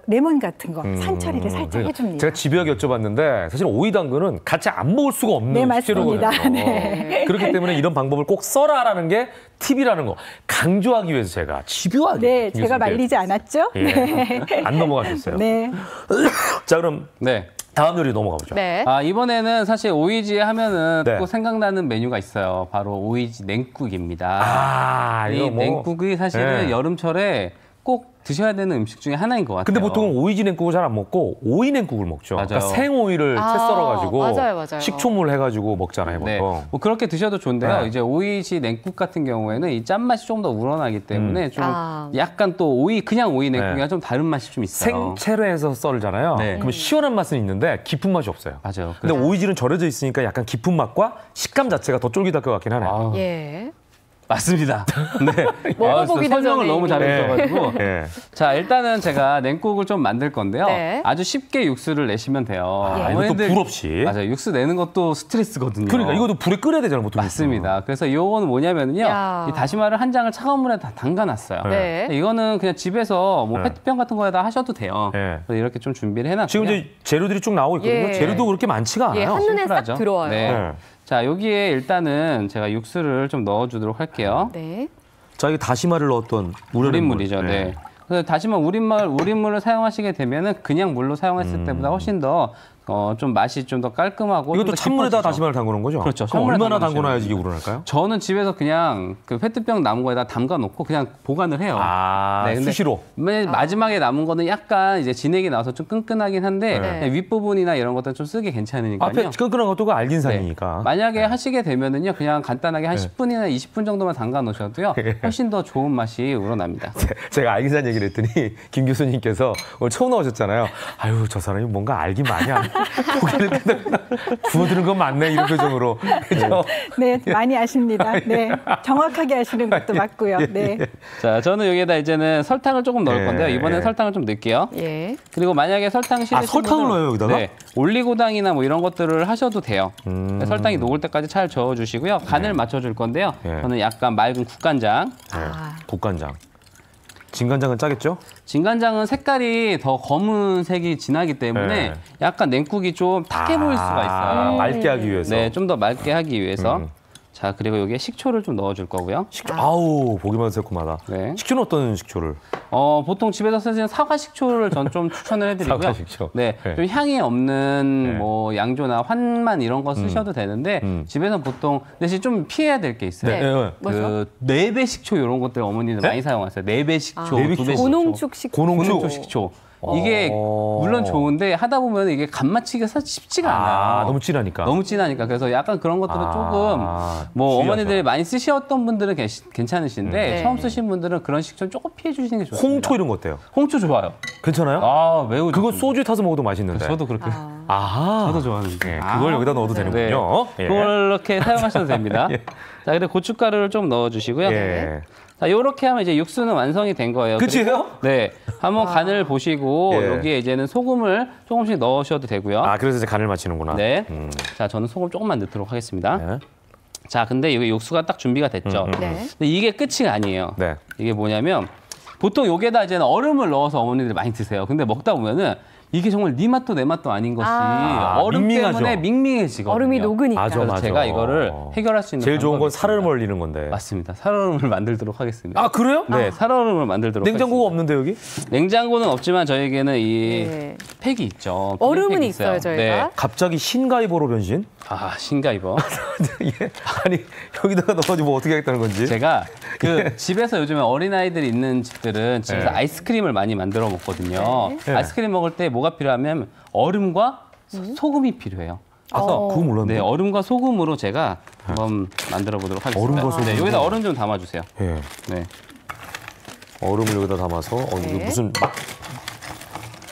레몬 같은 거, 산 처리를 살짝 해줍니다. 제가 집요하게 여쭤봤는데 사실 오이 당근은 같이 안 먹을 수가 없는 식재료거든요. 그렇기 때문에 이런 방법을 꼭 써라라는 게 팁이라는 거 강조하기 위해서 제가 집요하게. 네, 제가 말리지 않았죠? 안 넘어가셨어요. 자, 그럼 다음 요리 넘어가 보죠. 이번에는 사실 오이지 하면은 또 생각나는 메뉴가 있어요. 바로 오이지 냉국입니다. 이 냉국이 사실은 여름철에 꼭 드셔야 되는 음식 중에 하나인 것 같아요. 근데 보통은 오이지 냉국을 잘 안 먹고 오이 냉국을 먹죠. 그러니까 생오이를 채 썰어가지고 식초물 해가지고 먹잖아요, 보통. 뭐 그렇게 드셔도 좋은데요. 이제 오이지 냉국 같은 경우에는 이 짠맛이 좀 더 우러나기 때문에 좀 약간 또 그냥 오이 냉국이랑 좀 다른 맛이 좀 있어요. 생채로 해서 썰잖아요. 그러면 시원한 맛은 있는데 깊은 맛이 없어요. 맞아요. 근데 오이지는 절여져 있으니까 약간 깊은 맛과 식감 자체가 더 쫄깃할 것 같긴 하네요. 맞습니다. 네. 먹어보기도 설명을 전에 너무 잘해주셔가지고. 네. 자, 일단은 제가 냉국을 좀 만들 건데요. 네. 아주 쉽게 육수를 내시면 돼요. 아, 이것도 불 없이. 맞아요. 육수 내는 것도 스트레스거든요. 그러니까 이것도 불에 끓여야 되잖아요, 보통. 맞습니다. 그래서 이거는 뭐냐면요. 이 다시마를 한 장을 차가운 물에 다 담가놨어요. 네. 이거는 그냥 집에서 뭐 페트병 같은 거에다 하셔도 돼요. 네. 그래서 이렇게 좀 준비를 해놨고요. 지금 이제 재료들이 쭉 나오고 있거든요. 예. 재료도 그렇게 많지가 않아요. 예, 한눈에 심플하죠. 싹 들어와요. 네. 네. 자, 여기에 일단은 제가 육수를 좀 넣어주도록 할게요. 네. 자, 이게 다시마를 넣었던 우린물이죠. 네. 그래서 다시마 우린물을 사용하시게 되면은 그냥 물로 사용했을 때보다 훨씬 더 좀 맛이 좀 더 깔끔하고 이것도 좀 더 찬물에다 깊어지죠. 다시마를 담그는 거죠? 그렇죠. 그럼 찬물에 얼마나 담가주시면 담궈놔야지 이게 우러날까요? 저는 집에서 그냥 그 페트병 남은 거에다 담가 놓고 그냥 보관을 해요. 아, 네, 근데 수시로. 맨 마지막에 남은 거는 약간 이제 진액이 나와서 좀 끈끈하긴 한데 네. 그냥 윗부분이나 이런 것들은 좀 쓰기 괜찮으니까요. 앞에 끈끈한 것도 그 알긴산이니까. 만약에 하시게 되면은요, 그냥 간단하게 한 10분이나 20분 정도만 담가 놓으셔도요, 훨씬 더 좋은 맛이 우러납니다. 제가 알긴산 얘기를 했더니 김 교수님께서 오늘 처음 나오셨잖아요. 아유, 저 사람이 뭔가 알긴 많이 아네. 고개를 주워드는 건 맞네, 이런 표정으로. 그죠? 네, 많이 아십니다. 네, 정확하게 아시는 것도 맞고요. 네. 자, 저는 여기에다 이제는 설탕을 조금 넣을 건데요. 이번에는 설탕을 좀 넣을게요. 예. 그리고 만약에 설탕 싫으신 설탕을 분들은 넣어요, 여기다가? 네, 올리고당이나 뭐 이런 것들을 하셔도 돼요. 설탕이 녹을 때까지 잘 저어주시고요. 간을 맞춰줄 건데요. 저는 약간 맑은 국간장. 국간장. 진간장은 짜겠죠? 진간장은 색깔이 더 검은색이 진하기 때문에 약간 냉국이 좀 탁해 보일 수가 있어요. 맑게 하기 위해서. 네, 좀 더 맑게 하기 위해서. 자, 그리고 여기에 식초를 좀 넣어줄 거고요. 식초. 아우, 보기만 해도 새콤하다. 네. 식초는 어떤 식초를? 보통 집에서 쓰시는 사과 식초를 전 좀 추천을 해드리고요. 사과 식초. 네, 네. 좀 향이 없는 네. 뭐 양조나 환만 이런 거 쓰셔도 되는데 집에서 보통 대신 좀 피해야 될 게 있어요. 네. 네. 그 4배 식초 이런 것들 어머니들 많이 사용하세요. 4배 식초, 4배 식초. 고농축 식초. 고농축 식초. 이게 물론 좋은데 하다 보면 이게 간 맞추기가 사실 쉽지가 않아요. 너무 진하니까. 너무 진하니까. 그래서 약간 그런 것들은 조금 뭐 주의하셔. 어머니들이 많이 쓰셨던 분들은 괜찮으신데 네. 처음 쓰신 분들은 그런 식초는 조금 피해 주시는 게 좋습니다. 홍초 이런 거 어때요? 홍초 좋아요. 괜찮아요? 아, 매우 그거 좋습니다. 소주에 타서 먹어도 맛있는데. 저도 그렇게 아하. 저도 좋아하는데. 네, 그걸 여기다 넣어도 되는군요. 네. 그렇게 사용하셔도 됩니다. 자, 그리고 고춧가루를 좀 넣어주시고요. 예. 자, 요렇게 하면 이제 육수는 완성이 된 거예요. 끝이에요? 그리고, 네. 한번 간을 보시고 예. 여기에 이제는 소금을 조금씩 넣으셔도 되고요. 아, 그래서 이제 간을 맞추는구나. 네. 자, 저는 소금 조금만 넣도록 하겠습니다. 네. 자, 근데 여기 육수가 딱 준비가 됐죠. 네. 근데 이게 끝이 아니에요. 네. 이게 뭐냐면 보통 여기에다 이제는 얼음을 넣어서 어머니들이 많이 드세요. 근데 먹다 보면은 이게 정말 네 맛도 내 맛도 아닌 것이 얼음 밍밍하죠. 때문에 밍밍해지거든요. 얼음이 녹으니까. 맞아, 그래서 맞아. 제가 이거를 해결할 수 있는 제일 좋은 건 방법이 살얼음 있습니다. 얼리는 건데. 맞습니다. 살얼음을 만들도록 하겠습니다. 아, 그래요? 네, 살얼음을 만들도록 냉장고가 하겠습니다. 없는데 여기? 냉장고는 없지만 저희에게는 이 네. 팩이 있죠. 얼음은 팩이 있어요, 저희가. 네. 갑자기 신가이버로 변신? 아, 신가이버. 예. 아니, 여기다가 넣어가지고 뭐 어떻게 하겠다는 건지. 제가 그 집에서 요즘에 어린아이들이 있는 집들은 집에서 네. 아이스크림을 많이 만들어 먹거든요. 네. 아이스크림 먹을 때 뭐가 필요하면 얼음과 소금이 필요해요. 그래서 그거 몰랐네. 네, 얼음과 소금으로 제가 한번 만들어 보도록 하겠습니다. 얼음과 소금. 네, 여기다 얼음 좀 담아주세요. 예. 네. 얼음을 여기다 담아서 이거 네. 무슨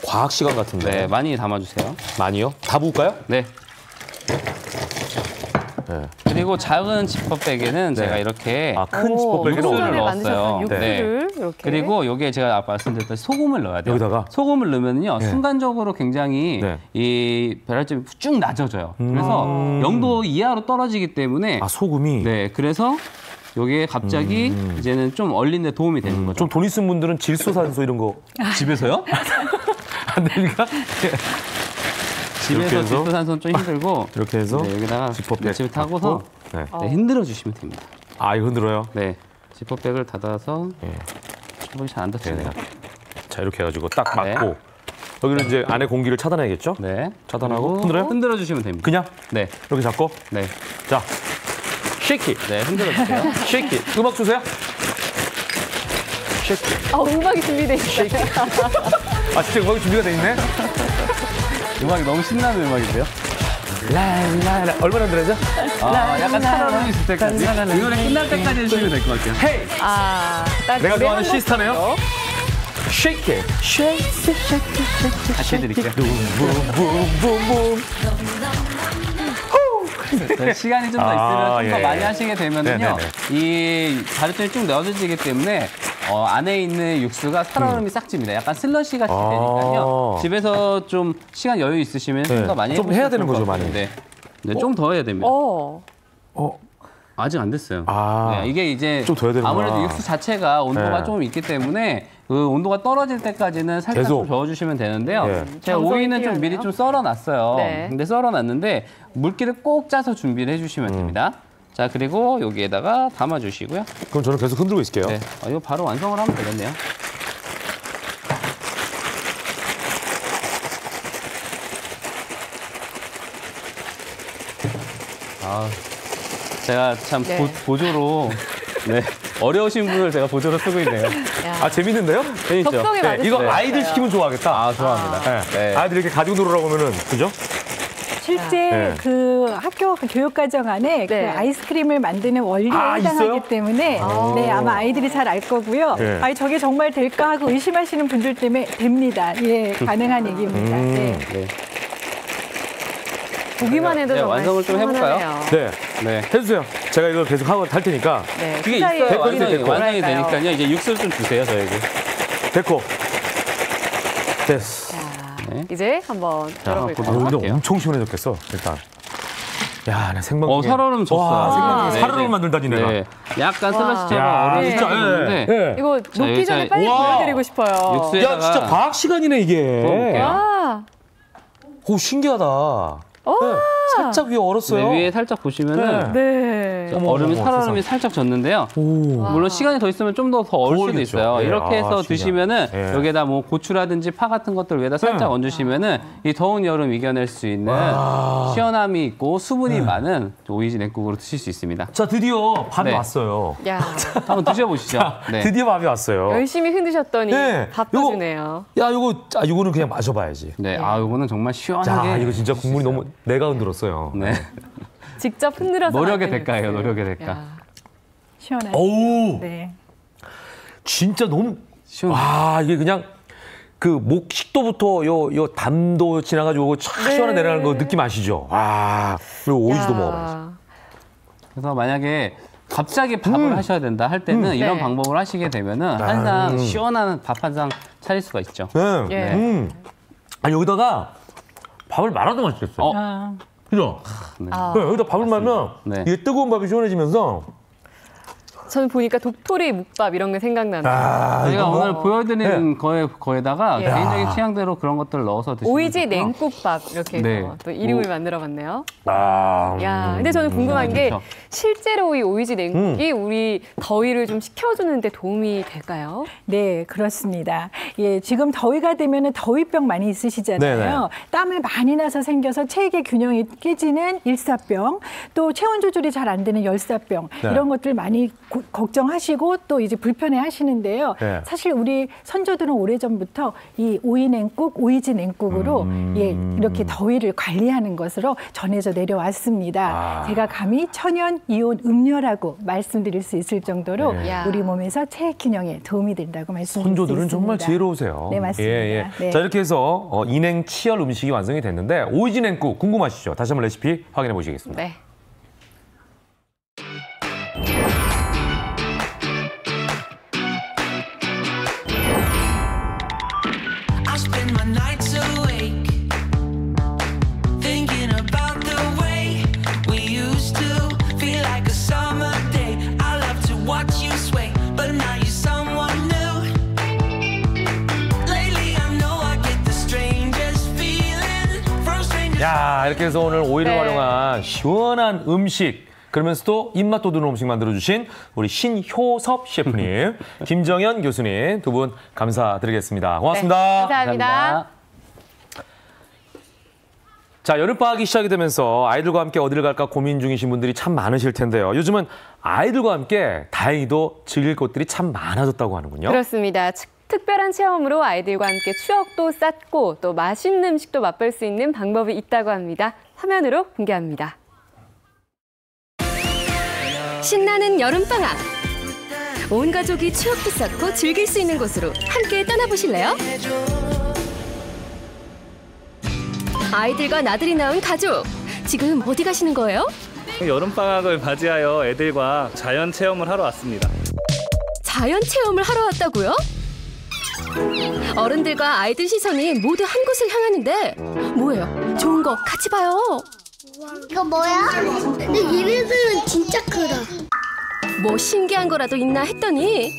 과학 시간 같은데. 네, 많이 담아주세요. 많이요? 다 부을까요? 네. 네. 그리고 작은 지퍼백에는 제가 이렇게 큰 지퍼백에는 육수를 얼음. 넣었어요. 육수를 이렇게. 그리고 여기에 제가 아까 말씀드렸던 소금을 넣어야 돼요. 여기다가? 소금을 넣으면요 네. 순간적으로 굉장히 네. 이 배랄점이 쭉 낮아져요. 그래서 0도 이하로 떨어지기 때문에 아, 소금이? 네, 그래서 여기에 갑자기 이제는 좀 얼린 데 도움이 되는 거죠. 좀 돈 있는 분들은 질소산소 이런 거. 집에서요? 안 됩니까? 이렇게 집에서 해서? 질소산소는 좀 힘들고 이렇게 해서 네, 여기다가 지퍼백 밑을 타고서 네. 네, 흔들어 주시면 됩니다. 아, 이거 흔들어요? 네, 지퍼백을 닫아서 예. 지퍼백이 잘 안 닫히네요. 자, 이렇게 해가지고 딱 네. 막고 여기는 이제 안에 공기를 차단해야겠죠? 네, 차단하고 그리고 흔들어요? 흔들어 주시면 됩니다. 그냥 네, 이렇게 잡고 네, 자, 쉐이키, 네, 흔들어 주세요. 쉐이키. 음악 주세요. 쉐이키. 음악이 준비돼 있어요. 아, 진짜 음악이 준비가 돼 있네? 음악이 너무 신나는 음악인데요? 라라라. 얼마나 흔들어야죠? 약간 살얼음이 있을 때까지. 이 노래 끝날 때까지 해주시면 될 것 같아요. 헤이! 딱 내가 노래 좋아하는 한 곡 시스타네요. 쉐이키. 같이 해드릴게요. 붐붐붐붐. 시간이 좀 더 있으면 좀 더 많이 하시게 되면은요, 네네네. 이 자료증이 쭉 넣어지기 때문에 안에 있는 육수가 살얼음이 싹 찝니다. 약간 슬러시 같이 되니까요. 집에서 좀 시간 여유 있으시면 좀 더 많이 좀 해야 되는 거죠, 많이. 네, 좀 더 해야 됩니다. 아직 안 됐어요. 네, 이게 이제 좀 더 해야 되는구나. 아무래도 육수 자체가 온도가 조금 있기 때문에 그 온도가 떨어질 때까지는 살짝 계속. 좀 저어주시면 되는데요. 제가 오이는 좀 미리 좀 썰어놨어요. 네. 근데 썰어놨는데 물기를 꼭 짜서 준비를 해주시면 됩니다. 자, 그리고 여기에다가 담아주시고요. 그럼 저는 계속 흔들고 있을게요. 네, 이거 바로 완성을 하면 되겠네요. 제가 참 보조로 어려우신 분을 제가 보조로 쓰고 있네요. 재밌는데요? 재밌죠? 적성에 맞으시네요. 이거 아이들 시키면 좋아하겠다. 좋아합니다. 네. 아이들 이렇게 가지고 놀으라고 하면은, 그죠? 실제 그 학교 교육과정 안에 그 아이스크림을 만드는 원리에 해당하기 있어요? 때문에 아마 아이들이 잘 알 거고요. 네. 저게 정말 될까 하고 의심하시는 분들 때문에 됩니다. 가능한 얘기입니다. 네. 보기만 해도 정말 완성을 좀 해볼까요? 네. 해주세요. 제가 이걸 계속 하고 할 테니까. 네. 그게 있어요. 됐고. 완성이 되니까요. 이제 육수를 좀 주세요, 저에게. 됐고. 됐어. 이제 한번 열어볼까요? 근데 엄청 시원해졌겠어, 일단. 야, 나 생방 중에. 살얼음 줬어요. 생방 중에 살얼음 만들다니, 내가. 네. 약간 슬러시처럼 얼음이 진짜, 네. 이거 녹기 전에 빨리 보여드리고 싶어요. 육수에다가 야, 진짜 과학 시간이네, 이게. 부어볼게요. 오, 신기하다. 네, 살짝 위에 얼었어요. 위에 살짝 보시면은 얼음이 살얼음이 살짝 졌는데요. 물론 시간이 더 있으면 좀 더 얼 수도 있어요. 이렇게 해서 드시면은 여기에다 뭐 고추라든지 파 같은 것들 위에다 살짝 얹으시면은 이 더운 여름 이겨낼 수 있는 시원함이 있고 수분이 많은 오이지 냉국으로 드실 수 있습니다. 자, 드디어 밥이 왔어요. 야, 한번 드셔보시죠. 드디어 밥이 왔어요. 열심히 흔드셨더니 밥도 주네요. 야, 이거는 그냥 마셔봐야지. 네, 이거는 정말 시원하게. 자, 이거 진짜 국물이 너무 내가 흔들었어요. 네. 직접 흔들어서 노력의 대가예요, 노력의 대가. 시원하죠. 오, 네. 진짜 너무 시원해. 이게 그냥 그 목 식도부터 요 담도 지나가지고 촥 시원하게 내려가는 거 느낌 아시죠? 그리고 오이지도 먹어봐야지. 그래서 만약에 갑자기 밥을 하셔야 된다 할 때는 이런 방법을 하시게 되면은 항상 시원한 밥 한 상 차릴 수가 있죠. 여기다가 밥을 말아도 맛있겠어요. 그죠? 여기다 밥을 말면 이게 뜨거운 밥이 시원해지면서 저는 보니까 독토리 묵밥 이런 게 생각나네요. 저희가 오늘 보여드리는 거에다가 개인적인 취향대로 그런 것들을 넣어서 드시면 오이지 냉국밥 이렇게 해서 또 이름을 만들어봤네요. 근데 저는 궁금한 게 실제로 이 오이지 냉국이 우리 더위를 좀 식혀주는데 도움이 될까요? 네, 그렇습니다. 지금 더위가 되면 더위병 많이 있으시잖아요. 땀을 많이 나서 생겨서 체액의 균형이 깨지는 일사병, 또 체온 조절이 잘 안 되는 열사병 이런 것들 많이 걱정하시고 또 이제 불편해 하시는데요. 사실 우리 선조들은 오래전부터 이 오이 냉국, 오이지 냉국으로 이렇게 더위를 관리하는 것으로 전해져 내려왔습니다. 제가 감히 천연 이온 음료라고 말씀드릴 수 있을 정도로 우리 몸에서 체액 균형에 도움이 된다고 말씀드릴 수 있습니다. 선조들은 정말 지혜로우세요. 네, 맞습니다. 자, 이렇게 해서 인행 치열 음식이 완성이 됐는데 오이지 냉국 궁금하시죠? 다시 한번 레시피 확인해 보시겠습니다. 네. 야, 이렇게 해서 오늘 오이를 활용한 시원한 음식, 그러면서도 입맛 돋우는 음식 만들어주신 우리 신효섭 셰프님, 김정현 교수님 두 분 감사드리겠습니다. 고맙습니다. 감사합니다. 자, 여름방학이 시작이 되면서 아이들과 함께 어디를 갈까 고민 중이신 분들이 참 많으실 텐데요. 요즘은 아이들과 함께 다행히도 즐길 곳들이 참 많아졌다고 하는군요. 그렇습니다. 특별한 체험으로 아이들과 함께 추억도 쌓고 또 맛있는 음식도 맛볼 수 있는 방법이 있다고 합니다. 화면으로 공개합니다. 신나는 여름방학. 온 가족이 추억도 쌓고 즐길 수 있는 곳으로 함께 떠나보실래요? 아이들과 나들이 나온 가족. 지금 어디 가시는 거예요? 여름방학을 맞이하여 애들과 자연 체험을 하러 왔습니다. 자연 체험을 하러 왔다고요? 어른들과 아이들 시선이 모두 한 곳을 향하는데 뭐예요? 좋은 거 같이 봐요. 이거 뭐야? 근데 얘네들은 진짜 크다. 뭐 신기한 거라도 있나 했더니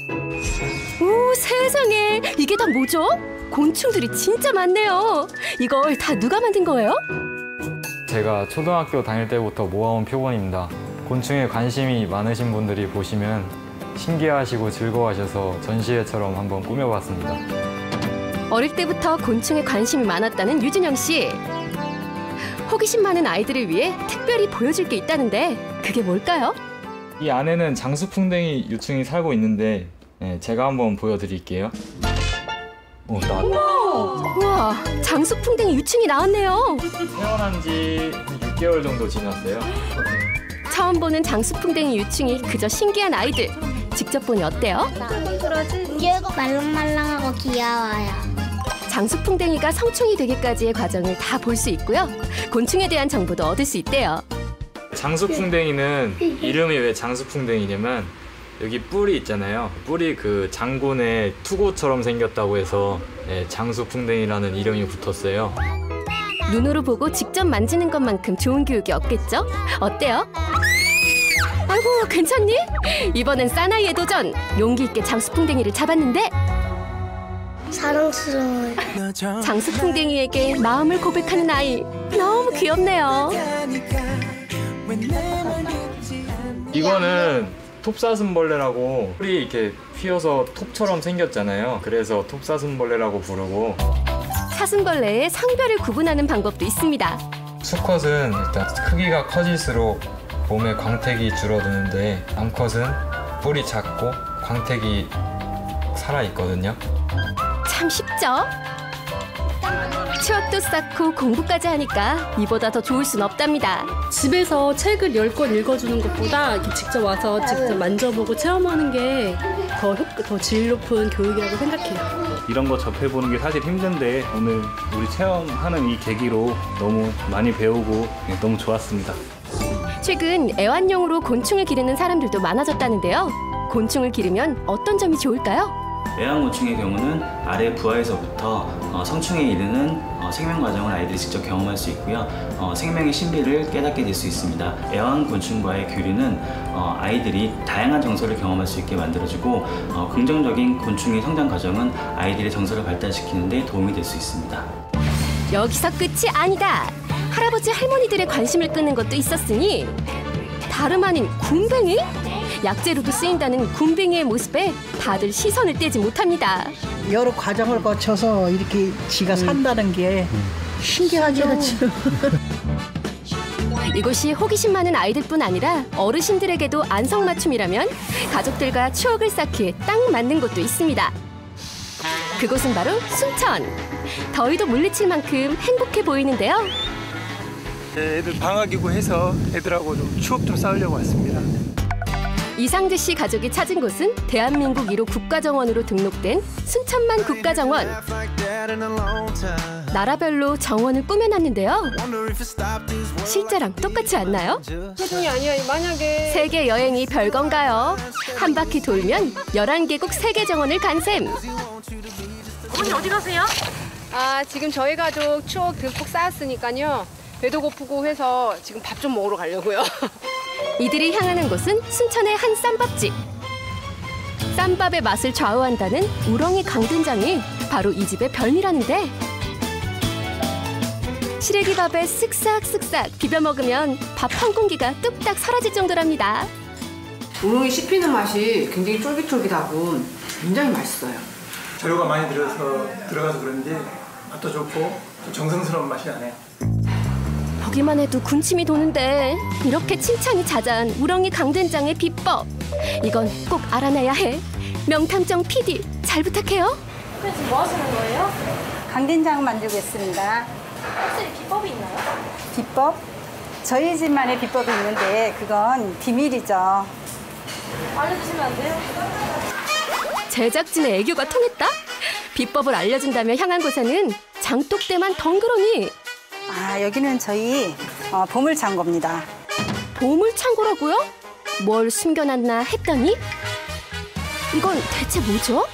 오 세상에 이게 다 뭐죠? 곤충들이 진짜 많네요. 이걸 다 누가 만든 거예요? 제가 초등학교 다닐 때부터 모아온 표본입니다. 곤충에 관심이 많으신 분들이 보시면 신기해하시고 즐거워하셔서 전시회처럼 한번 꾸며봤습니다. 어릴 때부터 곤충에 관심이 많았다는 유준영 씨. 호기심 많은 아이들을 위해 특별히 보여줄 게 있다는데 그게 뭘까요? 이 안에는 장수풍뎅이 유충이 살고 있는데 제가 한번 보여드릴게요. 나왔다. 우와, 장수풍뎅이 유충이 나왔네요. 태어난 지 6개월 정도 지났어요. 처음 보는 장수풍뎅이 유충이 그저 신기한 아이들. 직접 보니 어때요? 얘가 말랑말랑하고 귀여워요. 장수풍뎅이가 성충이 되기까지의 과정을 다 볼 수 있고요. 곤충에 대한 정보도 얻을 수 있대요. 장수풍뎅이는 이름이 왜 장수풍뎅이냐면 여기 뿔이 있잖아요. 뿔이 그 장군의 투구처럼 생겼다고 해서 장수풍뎅이라는 이름이 붙었어요. 눈으로 보고 직접 만지는 것만큼 좋은 교육이 없겠죠? 어때요? 아이고 괜찮니? 이번엔 사나이의 도전! 용기 있게 장수풍뎅이를 잡았는데 사랑스러워요. 장수풍뎅이에게 마음을 고백하는 아이 너무 귀엽네요. 이거는 톱사슴벌레라고 뿔이 이렇게 휘어서 톱처럼 생겼잖아요. 그래서 톱사슴벌레라고 부르고 사슴벌레의 성별을 구분하는 방법도 있습니다. 수컷은 일단 크기가 커질수록 몸에 광택이 줄어드는데 암컷은 뿔이 작고 광택이 살아있거든요. 참 쉽죠? 추억도 쌓고 공부까지 하니까 이보다 더 좋을 순 없답니다. 집에서 책을 10권 읽어주는 것보다 이렇게 직접 와서 직접 만져보고 체험하는 게 더 질 높은 교육이라고 생각해요. 이런 거 접해보는 게 사실 힘든데 오늘 우리 체험하는 이 계기로 너무 많이 배우고 너무 좋았습니다. 최근 애완용으로 곤충을 기르는 사람들도 많아졌다는데요. 곤충을 기르면 어떤 점이 좋을까요? 애완곤충의 경우는 아래 부화에서부터 성충에 이르는 생명 과정을 아이들이 직접 경험할 수 있고요. 생명의 신비를 깨닫게 될 수 있습니다. 애완곤충과의 교류는 아이들이 다양한 정서를 경험할 수 있게 만들어주고 긍정적인 곤충의 성장 과정은 아이들의 정서를 발달시키는 데 도움이 될 수 있습니다. 여기서 끝이 아니다. 할아버지 할머니들의 관심을 끄는 것도 있었으니 다름 아닌 굼벵이? 약재로도 쓰인다는 굼벵이의 모습에 다들 시선을 떼지 못합니다. 여러 과정을 거쳐서 이렇게 지가 산다는 게 신기하죠. 이곳이 호기심 많은 아이들뿐 아니라 어르신들에게도 안성맞춤이라면 가족들과 추억을 쌓기에 딱 맞는 곳도 있습니다. 그곳은 바로 순천. 더위도 물리칠 만큼 행복해 보이는데요. 애들 방학이고 해서 애들하고 좀 추억 좀 쌓으려고 왔습니다. 이상재 씨 가족이 찾은 곳은 대한민국 1호 국가정원으로 등록된 순천만 국가정원. 나라별로 정원을 꾸며놨는데요. 실제랑 똑같지 않나요? 세종이 아니야. 만약에 세계 여행이 별건가요? 한 바퀴 돌면 11개국 세계 정원을 간 셈. 어머니 어디 가세요? 지금 저희 가족 추억 듬뿍 쌓았으니까요. 배도 고프고 해서 지금 밥 좀 먹으러 가려고요. 이들이 향하는 곳은 순천의 한 쌈밥집. 쌈밥의 맛을 좌우한다는 우렁이 강된장이 바로 이 집의 별미라는데 시래기밥에 쓱싹쓱싹 비벼 먹으면 밥 한 공기가 뚝딱 사라질 정도랍니다. 우렁이 씹히는 맛이 굉장히 쫄깃쫄깃하고 굉장히 맛있어요. 재료가 많이 들어가서 그런지 맛도 좋고 정성스러운 맛이 나네요. 보기만 해도 군침이 도는데 이렇게 칭찬이 자자한 우렁이 강된장의 비법. 이건 꼭 알아내야 해. 명탐정 PD 잘 부탁해요. 지금 뭐 하시는 거예요? 강된장 만들고 있습니다. 혹시 비법이 있나요? 비법? 저희 집만의 비법이 있는데 그건 비밀이죠. 알려주시면 안 돼요? 제작진의 애교가 통했다? 비법을 알려준다며 향한 곳에는 장독대만 덩그러니. 여기는 저희 보물창고입니다. 보물 창고라고요? 뭘 숨겨놨나 했더니 이건 대체 뭐죠?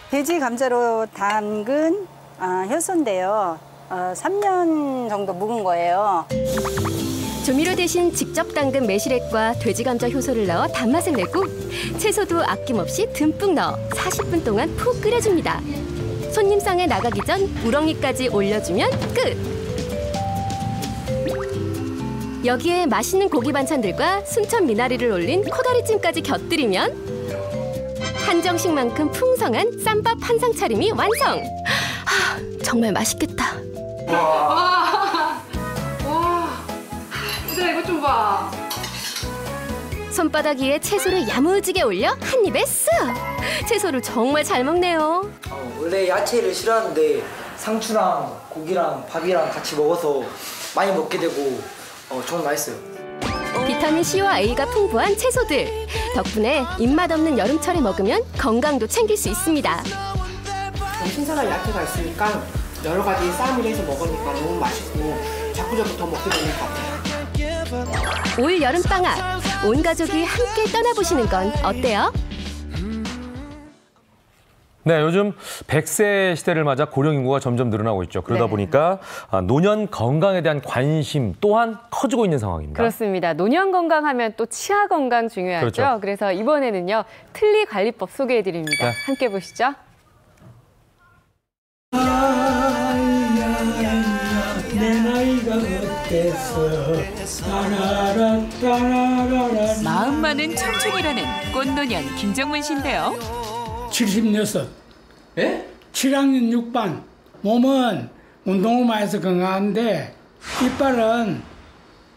돼지 감자로 담근 효소인데요. 3년 정도 묵은 거예요. 조미료 대신 직접 담근 매실액과 돼지 감자 효소를 넣어 단맛을 내고 채소도 아낌없이 듬뿍 넣어 40분 동안 푹 끓여줍니다. 손님상에 나가기 전 우렁이까지 올려주면 끝! 여기에 맛있는 고기 반찬들과 순천 미나리를 올린 코다리찜까지 곁들이면 한정식만큼 풍성한 쌈밥 한상 차림이 완성! 정말 맛있겠다. 와, 얘들아 이거 좀 봐. 손바닥 위에 채소를 야무지게 올려 한 입에 쓱! 채소를 정말 잘 먹네요. 원래 야채를 싫어하는데 상추랑 고기랑 밥이랑 같이 먹어서 많이 먹게 되고 정말 맛있어요. 비타민 C와 A가 풍부한 채소들. 덕분에 입맛 없는 여름철에 먹으면 건강도 챙길 수 있습니다. 신선한 야채가 있으니까 여러 가지 쌈을 해서 먹으니까 너무 맛있고 자꾸자꾸 더 먹게 되는 것 같아요. 올 여름방학, 온 가족이 함께 떠나보시는 건 어때요? 네, 요즘 100세 시대를 맞아 고령 인구가 점점 늘어나고 있죠. 그러다 보니까 노년 건강에 대한 관심 또한 커지고 있는 상황입니다. 그렇습니다. 노년 건강하면 또 치아 건강 중요하죠. 그렇죠. 그래서 이번에는요, 틀니 관리법 소개해드립니다. 네. 함께 보시죠. 내 나이가 어때서 마음 많은 청춘이라는 꽃노년 김정문 씨인데요. 76. 예? 7학년 6반. 몸은 운동을 많이 해서 건강한데 이빨은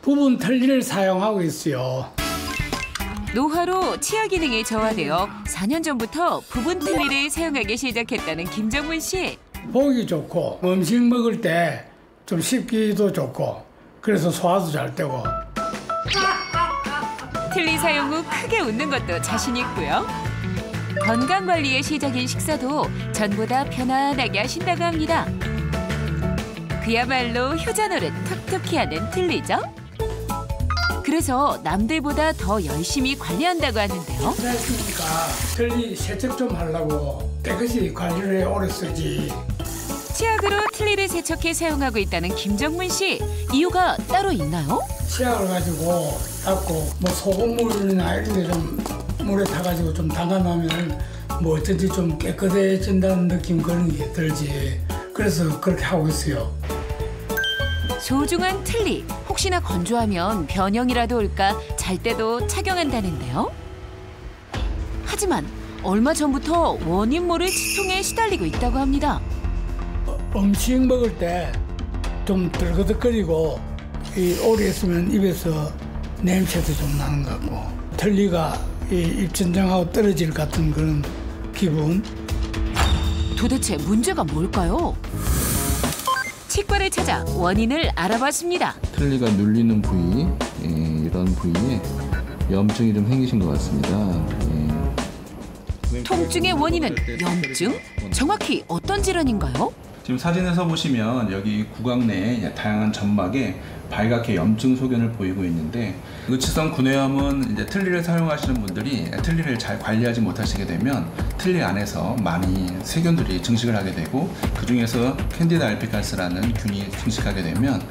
부분 틀니를 사용하고 있어요. 노화로 치아 기능이 저하되어 4년 전부터 부분 틀니를 사용하기 시작했다는 김정문 씨. 보기 좋고 음식 먹을 때 좀 씹기도 좋고 그래서 소화도 잘 되고. 틀니 사용 후 크게 웃는 것도 자신 있고요. 건강관리의 시작인 식사도 전보다 편안하게 하신다고 합니다. 그야말로 효자 노릇 톡톡히 하는 틀니죠. 그래서 남들보다 더 열심히 관리한다고 하는데요. 그렇습니까? 틀니 세척 좀 하려고 깨끗이 관리를 오래 쓰지. 치약으로 틀니를 세척해 사용하고 있다는 김정문 씨. 이유가 따로 있나요? 치약을 가지고 닦고 뭐 소금물이나 이런 데 좀 물에 타가지고 좀 담가놓으면 뭐 어쩐지 좀 깨끗해진다는 느낌 그런 게 들지. 그래서 그렇게 하고 있어요. 소중한 틀니. 혹시나 건조하면 변형이라도 올까 잘 때도 착용한다는데요. 하지만 얼마 전부터 원인 모를 치통에 시달리고 있다고 합니다. 음식 먹을 때 좀 들거덕거리고 오래 있으면 입에서 냄새도 좀 나는 것 같고 틀니가 입천장하고 떨어질 같은 그런 기분. 도대체 문제가 뭘까요? 치과를 찾아 원인을 알아봤습니다. 틀니가 눌리는 부위, 이런 부위에 염증이 좀 생기신 것 같습니다. 통증의 원인은 염증? 정확히 어떤 질환인가요? 지금 사진에서 보시면 여기 구강 내에 다양한 점막에 발갛게 염증 소견을 보이고 있는데 의치성 구내염은 이제 틀니를 사용하시는 분들이 틀니를 잘 관리하지 못하시게 되면 틀니 안에서 많이 세균들이 증식을 하게 되고 그 중에서 캔디다 알피카스라는 균이 증식하게 되면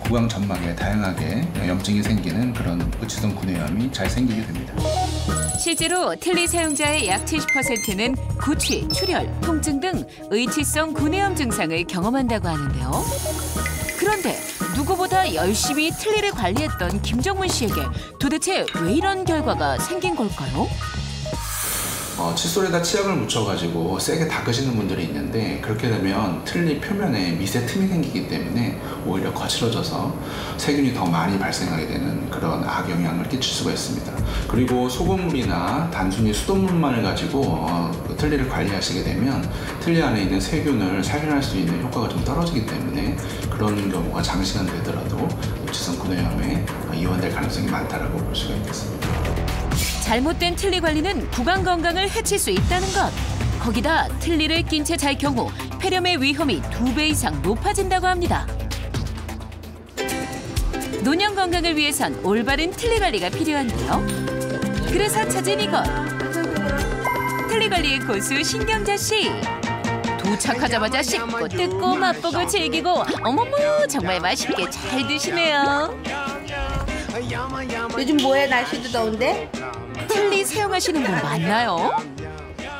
구강 점막에 다양하게 염증이 생기는 그런 의치성 구내염이 잘 생기게 됩니다. 실제로 틀니 사용자의 약 70%는 구취, 출혈, 통증 등 의치성 구내염 증상을 경험한다고 하는데요. 그런데 누구보다 열심히 틀니를 관리했던 김정문 씨에게 도대체 왜 이런 결과가 생긴 걸까요? 칫솔에다 치약을 묻혀가지고 세게 닦으시는 분들이 있는데 그렇게 되면 틀니 표면에 미세 틈이 생기기 때문에 오히려 거칠어져서 세균이 더 많이 발생하게 되는 그런 악영향을 끼칠 수가 있습니다. 그리고 소금물이나 단순히 수돗물만을 가지고 틀니를 관리하시게 되면 틀니 안에 있는 세균을 살균할 수 있는 효과가 좀 떨어지기 때문에 그런 경우가 장시간 되더라도 의치성 구내염에 이완될 가능성이 많다고 볼 수가 있겠습니다. 잘못된 틀니 관리는 구강 건강을 해칠 수 있다는 것. 거기다 틀니를 낀 채 잘 경우 폐렴의 위험이 2배 이상 높아진다고 합니다. 노년 건강을 위해선 올바른 틀니 관리가 필요한데요. 그래서 찾은 이것. 틀니 관리의 고수 신경자 씨. 도착하자마자 씹고 뜯고 맛보고 즐기고 어머머 정말 맛있게 잘 드시네요. 요즘 뭐해? 날씨도 더운데? 틀니 사용하시는 분 맞나요?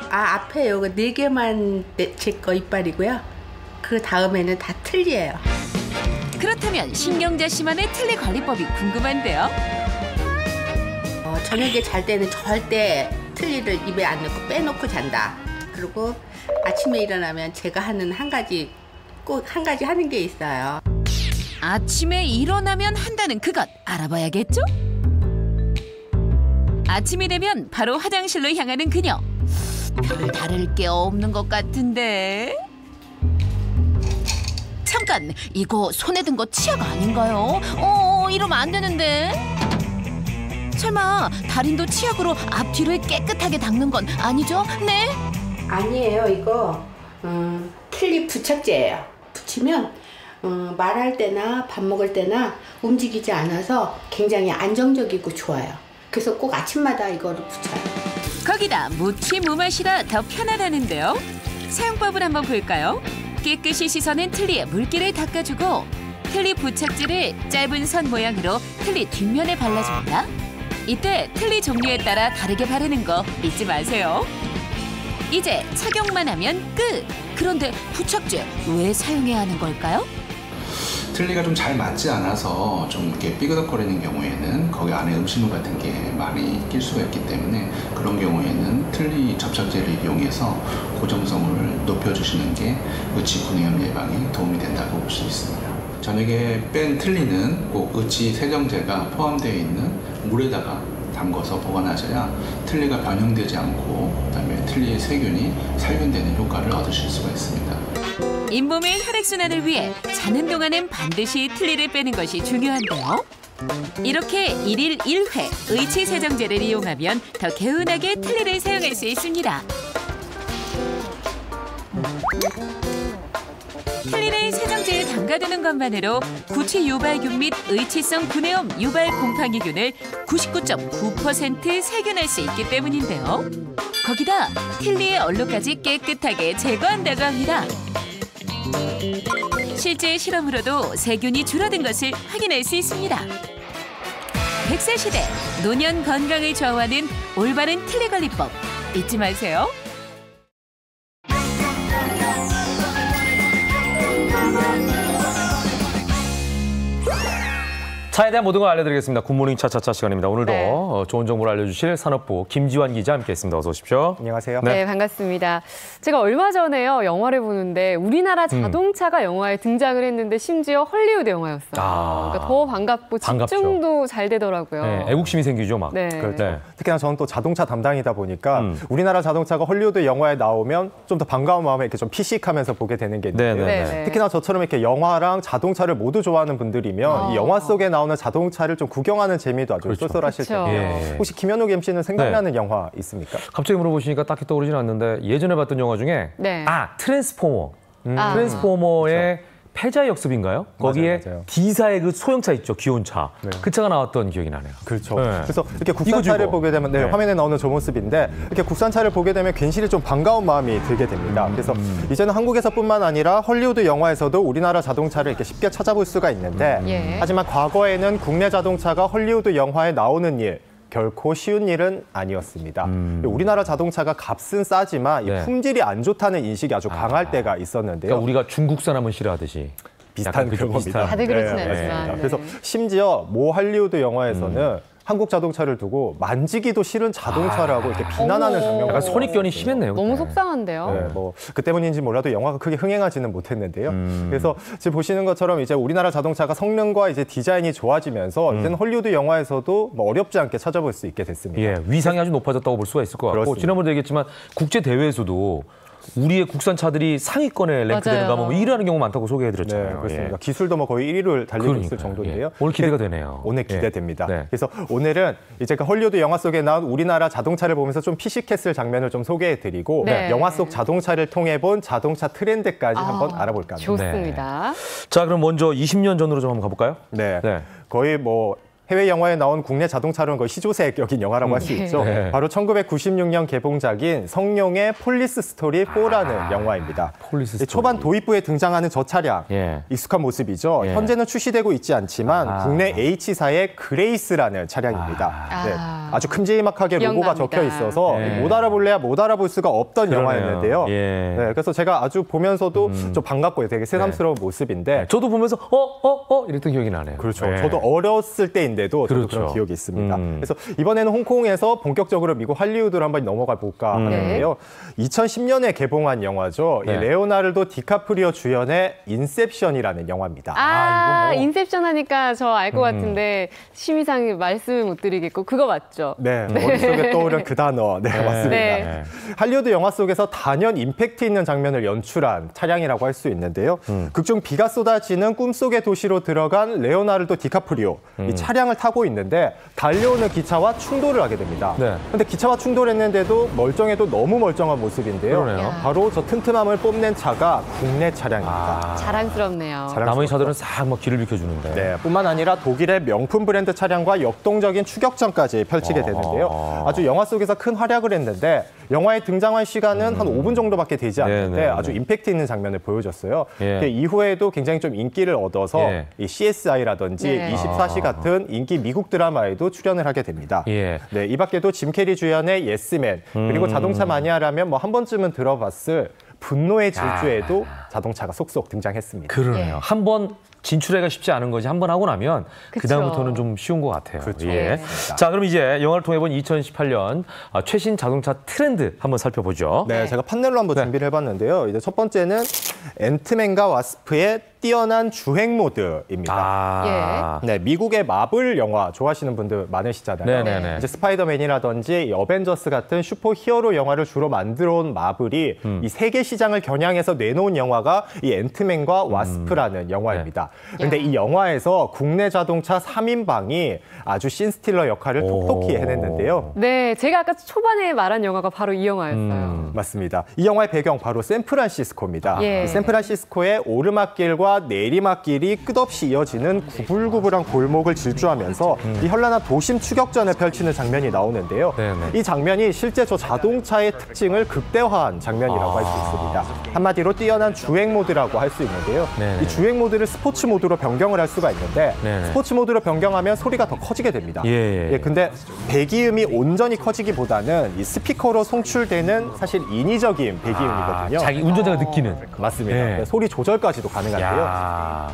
아, 앞에 요거 4개만 제 거 이빨이고요. 그 다음에는 다 틀니예요. 그렇다면 신경자 씨만의 틀니 관리법이 궁금한데요. 저녁에 잘 때는 절대 틀니를 입에 안 넣고 빼놓고 잔다. 그리고 아침에 일어나면 제가 하는 꼭 한 가지 하는 게 있어요. 아침에 일어나면 한다는 그것 알아봐야겠죠? 아침이 되면 바로 화장실로 향하는 그녀. 별 다를 게 없는 것 같은데. 잠깐, 이거 손에 든 거 치약 아닌가요? 이러면 안 되는데. 설마 달인도 치약으로 앞뒤를 깨끗하게 닦는 건 아니죠? 네? 아니에요. 이거 틀니 부착제예요. 붙이면 말할 때나 밥 먹을 때나 움직이지 않아서 굉장히 안정적이고 좋아요. 그래서 꼭 아침마다 이거를 붙여요. 거기다 무치무맛이라 더 편하다는데요. 사용법을 한번 볼까요? 깨끗이 씻어낸 틀니에 물기를 닦아주고 틀니 부착제를 짧은 선 모양으로 틀니 뒷면에 발라줍니다. 이때 틀니 종류에 따라 다르게 바르는 거 잊지 마세요. 이제 착용만 하면 끝! 그런데 부착제 왜 사용해야 하는 걸까요? 틀니가 좀 잘 맞지 않아서 좀 이렇게 삐그덕거리는 경우에는 거기 안에 음식물 같은 게 많이 낄 수가 있기 때문에 그런 경우에는 틀니 접착제를 이용해서 고정성을 높여주시는 게 의치 구내염 예방에 도움이 된다고 볼 수 있습니다. 저녁에 뺀 틀니는 꼭 의치 세정제가 포함되어 있는 물에다가 담궈서 보관하셔야 틀니가 변형되지 않고 그다음에 틀니의 세균이 살균되는 효과를 얻으실 수가 있습니다. 잇몸의 혈액순환을 위해 자는 동안엔 반드시 틀니를 빼는 것이 중요한데요. 이렇게 1일 1회 의치 세정제를 이용하면 더 개운하게 틀니를 사용할 수 있습니다. 틀니를 세정제에 담가두는 것만으로 구취 유발균 및 의치성 구내염 유발 곰팡이균을 99.9% 살균할 수 있기 때문인데요. 거기다 틀니의 얼룩까지 깨끗하게 제거한다고 합니다. 실제 실험으로도 세균이 줄어든 것을 확인할 수 있습니다. 100세 시대 노년 건강을 좌우하는 올바른 틀니 관리법 잊지 마세요. 차에 대한 모든 걸 알려드리겠습니다. 굿모닝 차차차 시간입니다. 오늘도 좋은 정보를 알려주실 산업부 김지환 기자 함께했습니다. 어서 오십시오. 안녕하세요. 네, 반갑습니다. 제가 얼마 전에요 영화를 보는데 우리나라 자동차가 영화에 등장을 했는데 심지어 헐리우드 영화였어요. 그러니까 더 반갑고 집중도 잘 되더라고요. 네, 애국심이 생기죠, 막. 네. 그렇죠. 네. 특히나 저는 또 자동차 담당이다 보니까 우리나라 자동차가 헐리우드 영화에 나오면 좀 더 반가운 마음에 이렇게 좀 피식하면서 보게 되는 게 있는데요. 네. 특히나 저처럼 이렇게 영화랑 자동차를 모두 좋아하는 분들이면 이 영화 속에 나오는 자동차를 좀 구경하는 재미도 아주 쏠쏠하실 텐데요. 혹시 김현욱 MC는 생각나는 영화 있습니까? 갑자기 물어보시니까 딱히 떠오르진 않는데 예전에 봤던 영화 중에 트랜스포머. 트랜스포머의 패자의 역습인가요? 거기에 맞아요. D사의 그 소형차 있죠, 귀여운 차. 그 차가 나왔던 기억이 나네요. 그렇죠. 그래서 이렇게 국산차를 보게 되면 화면에 나오는 저 모습인데 이렇게 국산차를 보게 되면 괜시리 좀 반가운 마음이 들게 됩니다. 그래서 이제는 한국에서뿐만 아니라 헐리우드 영화에서도 우리나라 자동차를 이렇게 쉽게 찾아볼 수가 있는데 하지만 과거에는 국내 자동차가 헐리우드 영화에 나오는 일 결코 쉬운 일은 아니었습니다. 우리나라 자동차가 값은 싸지만 이 품질이 안 좋다는 인식이 아주 강할 때가 있었는데요. 그러니까 우리가 중국산 하면 싫어하듯이 비슷한 그런 겁니다. 다들 그렇진 않지만. 그래서 심지어 모 할리우드 영화에서는 한국 자동차를 두고 만지기도 싫은 자동차라고 이렇게 비난하는 장면이 약간 선입견이 심했네요. 너무 속상한데요. 그 때문인지 몰라도 영화가 크게 흥행하지는 못했는데요. 그래서 지금 보시는 것처럼 이제 우리나라 자동차가 성능과 이제 디자인이 좋아지면서 이제는 헐리우드 영화에서도 뭐 어렵지 않게 찾아볼 수 있게 됐습니다. 위상이 아주 높아졌다고 볼 수가 있을 것 같고 그렇습니다. 지난번에 얘기했지만 국제 대회에서도 우리의 국산차들이 상위권에 랭크되는 거 하면 1위하는 경우 많다고 소개해드렸잖아요. 네, 그렇습니다. 기술도 뭐 거의 1위를 달리고 있을 정도인데요. 오늘 기대가 되네요. 오늘 기대됩니다. 그래서 오늘은 이제 그 헐리우드 영화 속에 나온 우리나라 자동차를 보면서 좀 피식했을 장면을 좀 소개해드리고 영화 속 자동차를 통해 본 자동차 트렌드까지 한번 알아볼까 합니다. 좋습니다. 자, 그럼 먼저 20년 전으로 좀 한번 가볼까요? 네. 거의 뭐 해외 영화에 나온 국내 자동차로는 거의 시조새격인 영화라고 할 수 있죠. 바로 1996년 개봉작인 성룡의 폴리스 스토리 4라는 영화입니다. 초반 도입부에 등장하는 저 차량, 익숙한 모습이죠. 현재는 출시되고 있지 않지만 국내 H사의 그레이스라는 차량입니다. 아주 큼지막하게 로고가 적혀 있어서 못 알아볼래야 못 알아볼 수가 없던 영화였는데요. 그래서 제가 아주 보면서도 좀 반갑고 되게 새삼스러운 모습인데 저도 보면서 이랬던 기억이 나네요. 그렇죠. 저도 어렸을 때인데도 저도 그런 기억이 있습니다. 그래서 이번에는 홍콩에서 본격적으로 미국 할리우드로 한번 넘어가 볼까 하는데요. 2010년에 개봉한 영화죠. 레오나르도 디카프리오 주연의 인셉션이라는 영화입니다. 인셉션 하니까 저 알 것 같은데 심의상 말씀 못 드리겠고 그거 맞죠? 네, 머릿속에 떠오른 그 단어. 맞습니다. 할리우드 영화 속에서 단연 임팩트 있는 장면을 연출한 차량이라고 할 수 있는데요. 극중 비가 쏟아지는 꿈속의 도시로 들어간 레오나르도 디카프리오. 이 차량을 타고 있는데 달려오는 기차와 충돌을 하게 됩니다. 근데 기차와 충돌했는데도 멀쩡해도 너무 멀쩡한 모습인데요. 바로 저 튼튼함을 뽐낸 차가 국내 차량입니다. 자랑스럽네요. 나머지 차들은 싹 막 길을 비켜주는데. 뿐만 아니라 독일의 명품 브랜드 차량과 역동적인 추격전까지 펼치게 되는데요. 아주 영화 속에서 큰 활약을 했는데 영화에 등장한 시간은 한 5분 정도밖에 되지 않는데 아주 임팩트 있는 장면을 보여줬어요. 이후에도 굉장히 좀 인기를 얻어서 이 CSI라든지 24시 같은 인기 미국 드라마에도 출연을 하게 됩니다. 이 밖에도 짐 캐리 주연의 예스맨 그리고 자동차 마니아라면 뭐 한 번쯤은 들어봤을 분노의 질주에도 자동차가 속속 등장했습니다. 그러네요. 한번 진출하기가 쉽지 않은 거지. 한 번 하고 나면 그다음부터는 좀 쉬운 것 같아요. 자, 그럼 이제 영화를 통해 본 2018년 최신 자동차 트렌드 한번 살펴보죠. 제가 판넬로 한번 준비를 해봤는데요. 이제 첫 번째는 앤트맨과 와스프의 뛰어난 주행 모드입니다. 미국의 마블 영화 좋아하시는 분들 많으시잖아요. 이제 스파이더맨이라든지 어벤져스 같은 슈퍼 히어로 영화를 주로 만들어 온 마블이 이 세계 시장을 겨냥해서 내놓은 영화가 이 앤트맨과 와스프라는 영화입니다. 그런데 이 영화에서 국내 자동차 3인방이 아주 신스틸러 역할을 톡톡히 해냈는데요. 제가 아까 초반에 말한 영화가 바로 이 영화였어요. 맞습니다. 이 영화의 배경 바로 샌프란시스코입니다. 샌프란시스코의 오르막길과 내리막길이 끝없이 이어지는 구불구불한 골목을 질주하면서 이 현란한 도심 추격전을 펼치는 장면이 나오는데요. 이 장면이 실제 저 자동차의 특징을 극대화한 장면이라고 할 수 있습니다. 한마디로 뛰어난 주행 모드라고 할 수 있는데요. 이 주행 모드를 스포츠 모드로 변경을 할 수가 있는데 스포츠 모드로 변경하면 소리가 더 커지게 됩니다. 근데 배기음이 온전히 커지기보다는 이 스피커로 송출되는 사실 인위적인 배기음이거든요. 자기 운전자가 느끼는. 맞습니다. 소리 조절까지도 가능한데요.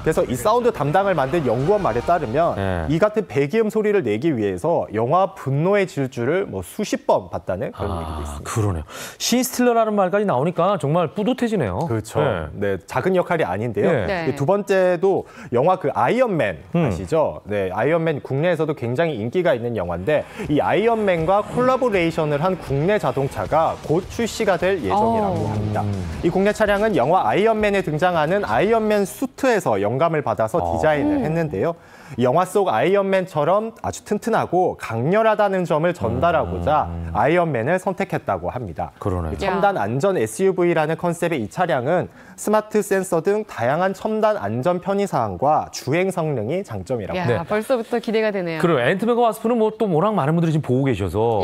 그래서 이 사운드 담당을 만든 연구원 말에 따르면 이 같은 배기음 소리를 내기 위해서 영화 분노의 질주를 뭐 수십 번 봤다는 그런 얘기도 있습니다. 그러네요. 신스틸러라는 말까지 나오니까 정말 뿌듯해지네요. 그렇죠. 작은 역할이 아닌데요. 두 번째도 영화 그 아이언맨 아시죠? 아이언맨 국내에서도 굉장히 인기가 있는 영화인데 이 아이언맨과 콜라보레이션을 한 국내 자동차가 곧 출시가 될 예정이라고 합니다. 이 국내 차량은 영화 아이언맨에 등장하는 아이언맨 수트에서 영감을 받아서 디자인을 했는데요. 영화 속 아이언맨처럼 아주 튼튼하고 강렬하다는 점을 전달하고자 아이언맨을 선택했다고 합니다. 첨단 안전 SUV라는 컨셉의 이 차량은 스마트 센서 등 다양한 첨단 안전 편의사항과 주행 성능이 장점이라고 합니다. 벌써부터 기대가 되네요. 그리고 앤트맨과 와스프는 뭐 또 워낙 많은 분들이 지금 보고 계셔서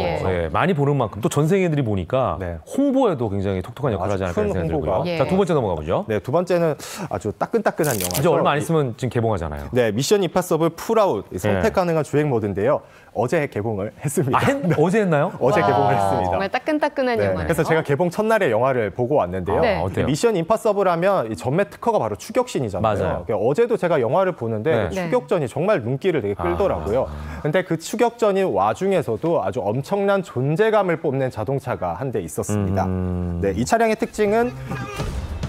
많이 보는 만큼 또 전 세계인들이 보니까 홍보에도 굉장히 톡톡한 역할을 하지 않을까 생각이 들고요. 자, 두 번째 넘어가 보죠. 두 번째는 아주 따끈따끈한 영화죠. 이제 얼마 안 있으면 지금 개봉하잖아요. 미션 임파서블 풀아웃 선택 가능한 주행 모드인데요. 어제 개봉을 했습니다. 어제 했나요? 어제 개봉을 했습니다. 정말 따끈따끈한 영화예요. 그래서 제가 개봉 첫날에 영화를 보고 왔는데요. 미션 임파서블 하면 이 전매 특허가 바로 추격신이잖아요. 어제도 제가 영화를 보는데 추격전이 정말 눈길을 되게 끌더라고요. 근데 그 추격전인 와중에서도 아주 엄청난 존재감을 뽐낸 자동차가 한 대 있었습니다. 이 차량의 특징은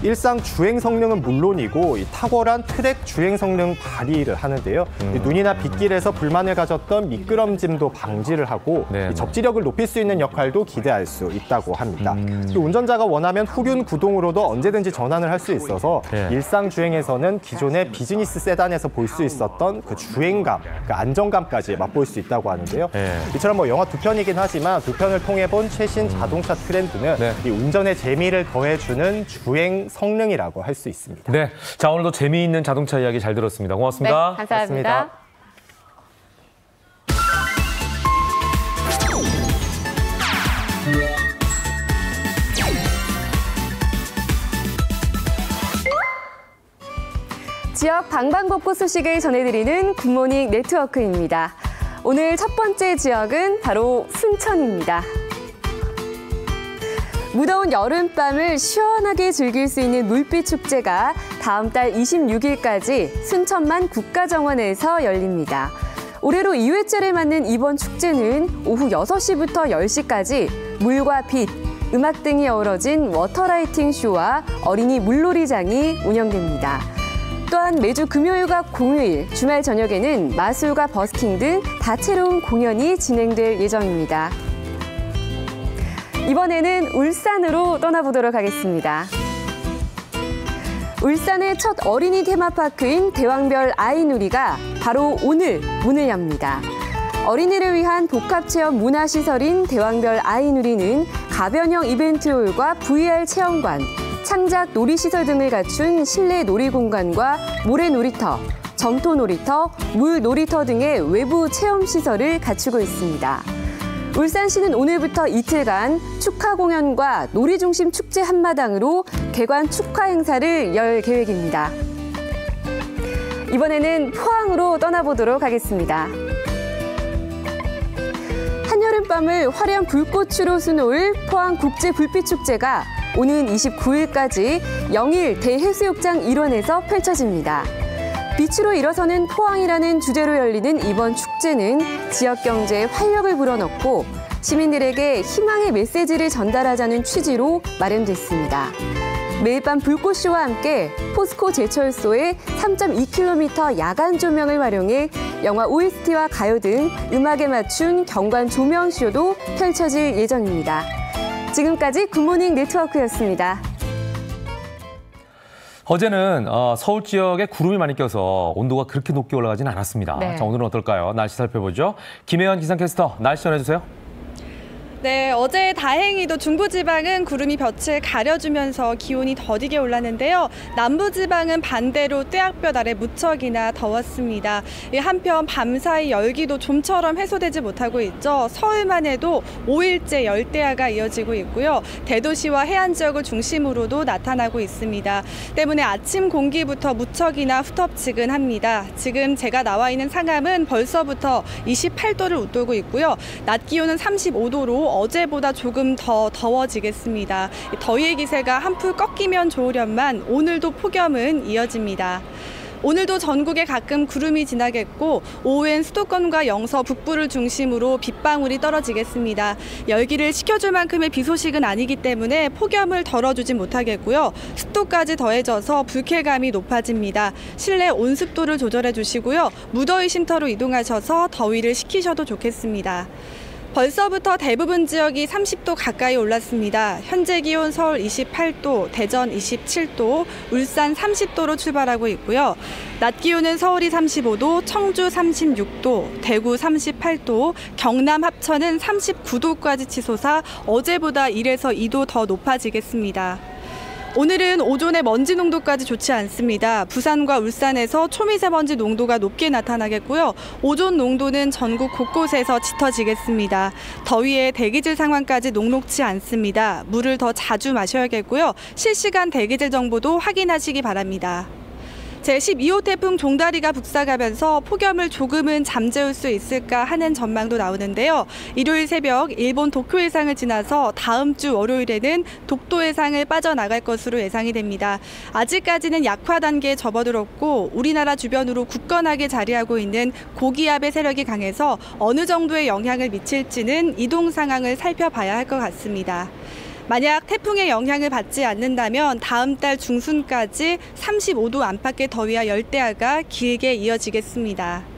일상 주행 성능은 물론이고 이 탁월한 트랙 주행 성능 발휘를 하는데요. 이 눈이나 빗길에서 불만을 가졌던 미끄럼짐도 방지를 하고 이 접지력을 높일 수 있는 역할도 기대할 수 있다고 합니다. 또 운전자가 원하면 후륜 구동으로도 언제든지 전환을 할 수 있어서 일상 주행에서는 기존의 비즈니스 세단에서 볼 수 있었던 그 주행감, 그 안정감까지 맛볼 수 있다고 하는데요. 이처럼 뭐 영화 두 편이긴 하지만 두 편을 통해 본 최신 자동차 트렌드는 이 운전의 재미를 더해주는 주행 성능이라고 할 수 있습니다. 네, 자 오늘도 재미있는 자동차 이야기 잘 들었습니다. 고맙습니다. 네, 감사합니다. 지역 방방곡곡 소식을 전해드리는 굿모닝 네트워크입니다. 오늘 첫 번째 지역은 바로 순천입니다. 무더운 여름밤을 시원하게 즐길 수 있는 물빛 축제가 다음 달 26일까지 순천만 국가정원에서 열립니다. 올해로 2회째를 맞는 이번 축제는 오후 6시부터 10시까지 물과 빛, 음악 등이 어우러진 워터라이팅 쇼와 어린이 물놀이장이 운영됩니다. 또한 매주 금요일과 공휴일, 주말 저녁에는 마술과 버스킹 등 다채로운 공연이 진행될 예정입니다. 이번에는 울산으로 떠나보도록 하겠습니다. 울산의 첫 어린이 테마파크인 대왕별 아이누리가 바로 오늘 문을 엽니다. 어린이를 위한 복합체험 문화시설인 대왕별 아이누리는 가변형 이벤트홀과 VR 체험관, 창작 놀이시설 등을 갖춘 실내 놀이공간과 모래놀이터, 점토놀이터, 물놀이터 등의 외부 체험시설을 갖추고 있습니다. 울산시는 오늘부터 이틀간 축하 공연과 놀이중심 축제 한마당으로 개관 축하 행사를 열 계획입니다. 이번에는 포항으로 떠나보도록 하겠습니다. 한여름밤을 화려한 불꽃으로 수놓을 포항국제불빛축제가 오는 29일까지 영일 대해수욕장 일원에서 펼쳐집니다. 빛으로 일어서는 포항이라는 주제로 열리는 이번 축제는 지역 경제에 활력을 불어넣고 시민들에게 희망의 메시지를 전달하자는 취지로 마련됐습니다. 매일 밤 불꽃쇼와 함께 포스코 제철소의 3.2km 야간 조명을 활용해 영화 OST와 가요 등 음악에 맞춘 경관 조명쇼도 펼쳐질 예정입니다. 지금까지 굿모닝 네트워크였습니다. 어제는 서울 지역에 구름이 많이 껴서 온도가 그렇게 높게 올라가진 않았습니다. 네. 자, 오늘은 어떨까요? 날씨 살펴보죠. 김혜연 기상캐스터, 날씨 전해주세요. 네, 어제 다행히도 중부지방은 구름이 볕을 가려주면서 기온이 더디게 올랐는데요. 남부지방은 반대로 떼약볕 아래 무척이나 더웠습니다. 한편 밤사이 열기도 좀처럼 해소되지 못하고 있죠. 서울만 해도 5일째 열대야가 이어지고 있고요. 대도시와 해안 지역을 중심으로도 나타나고 있습니다. 때문에 아침 공기부터 무척이나 후텁지근합니다. 지금 제가 나와 있는 상암은 벌써부터 28도를 웃돌고 있고요. 낮 기온은 35도로 어제보다 조금 더 더워지겠습니다. 더위의 기세가 한풀 꺾이면 좋으련만 오늘도 폭염은 이어집니다. 오늘도 전국에 가끔 구름이 지나겠고 오후엔 수도권과 영서 북부를 중심으로 빗방울이 떨어지겠습니다. 열기를 식혀줄 만큼의 비 소식은 아니기 때문에 폭염을 덜어주지 못하겠고요. 습도까지 더해져서 불쾌감이 높아집니다. 실내 온습도를 조절해 주시고요. 무더위 쉼터로 이동하셔서 더위를 식히셔도 좋겠습니다. 벌써부터 대부분 지역이 30도 가까이 올랐습니다. 현재 기온 서울 28도, 대전 27도, 울산 30도로 출발하고 있고요. 낮 기온은 서울이 35도, 청주 36도, 대구 38도, 경남 합천은 39도까지 치솟아 어제보다 1에서 2도 더 높아지겠습니다. 오늘은 오존의 먼지 농도까지 좋지 않습니다. 부산과 울산에서 초미세먼지 농도가 높게 나타나겠고요. 오존 농도는 전국 곳곳에서 짙어지겠습니다. 더위에 대기질 상황까지 녹록지 않습니다. 물을 더 자주 마셔야겠고요. 실시간 대기질 정보도 확인하시기 바랍니다. 제12호 태풍 종다리가 북상하면서 폭염을 조금은 잠재울 수 있을까 하는 전망도 나오는데요. 일요일 새벽 일본 도쿄 해상을 지나서 다음 주 월요일에는 독도 해상을 빠져나갈 것으로 예상이 됩니다. 아직까지는 약화 단계에 접어들었고 우리나라 주변으로 굳건하게 자리하고 있는 고기압의 세력이 강해서 어느 정도의 영향을 미칠지는 이동 상황을 살펴봐야 할 것 같습니다. 만약 태풍의 영향을 받지 않는다면 다음 달 중순까지 35도 안팎의 더위와 열대야가 길게 이어지겠습니다.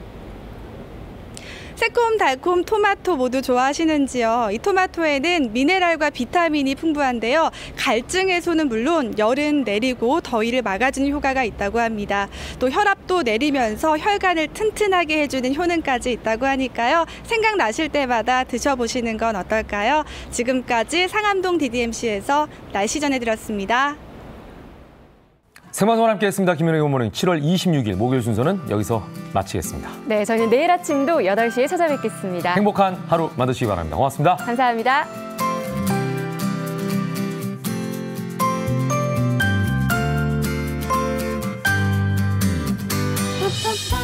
새콤달콤 토마토 모두 좋아하시는지요? 이 토마토에는 미네랄과 비타민이 풍부한데요. 갈증 해소는 물론 열은 내리고 더위를 막아주는 효과가 있다고 합니다. 또 혈압도 내리면서 혈관을 튼튼하게 해주는 효능까지 있다고 하니까요. 생각나실 때마다 드셔보시는 건 어떨까요? 지금까지 상암동 DDMC에서 날씨 전해드렸습니다. 생방송을 함께했습니다. 김현우의 굿모닝 7월 26일 목요일 순서는 여기서 마치겠습니다. 네, 저희는 내일 아침도 8시에 찾아뵙겠습니다. 행복한 하루 만드시기 바랍니다. 고맙습니다. 감사합니다. 빠빠빠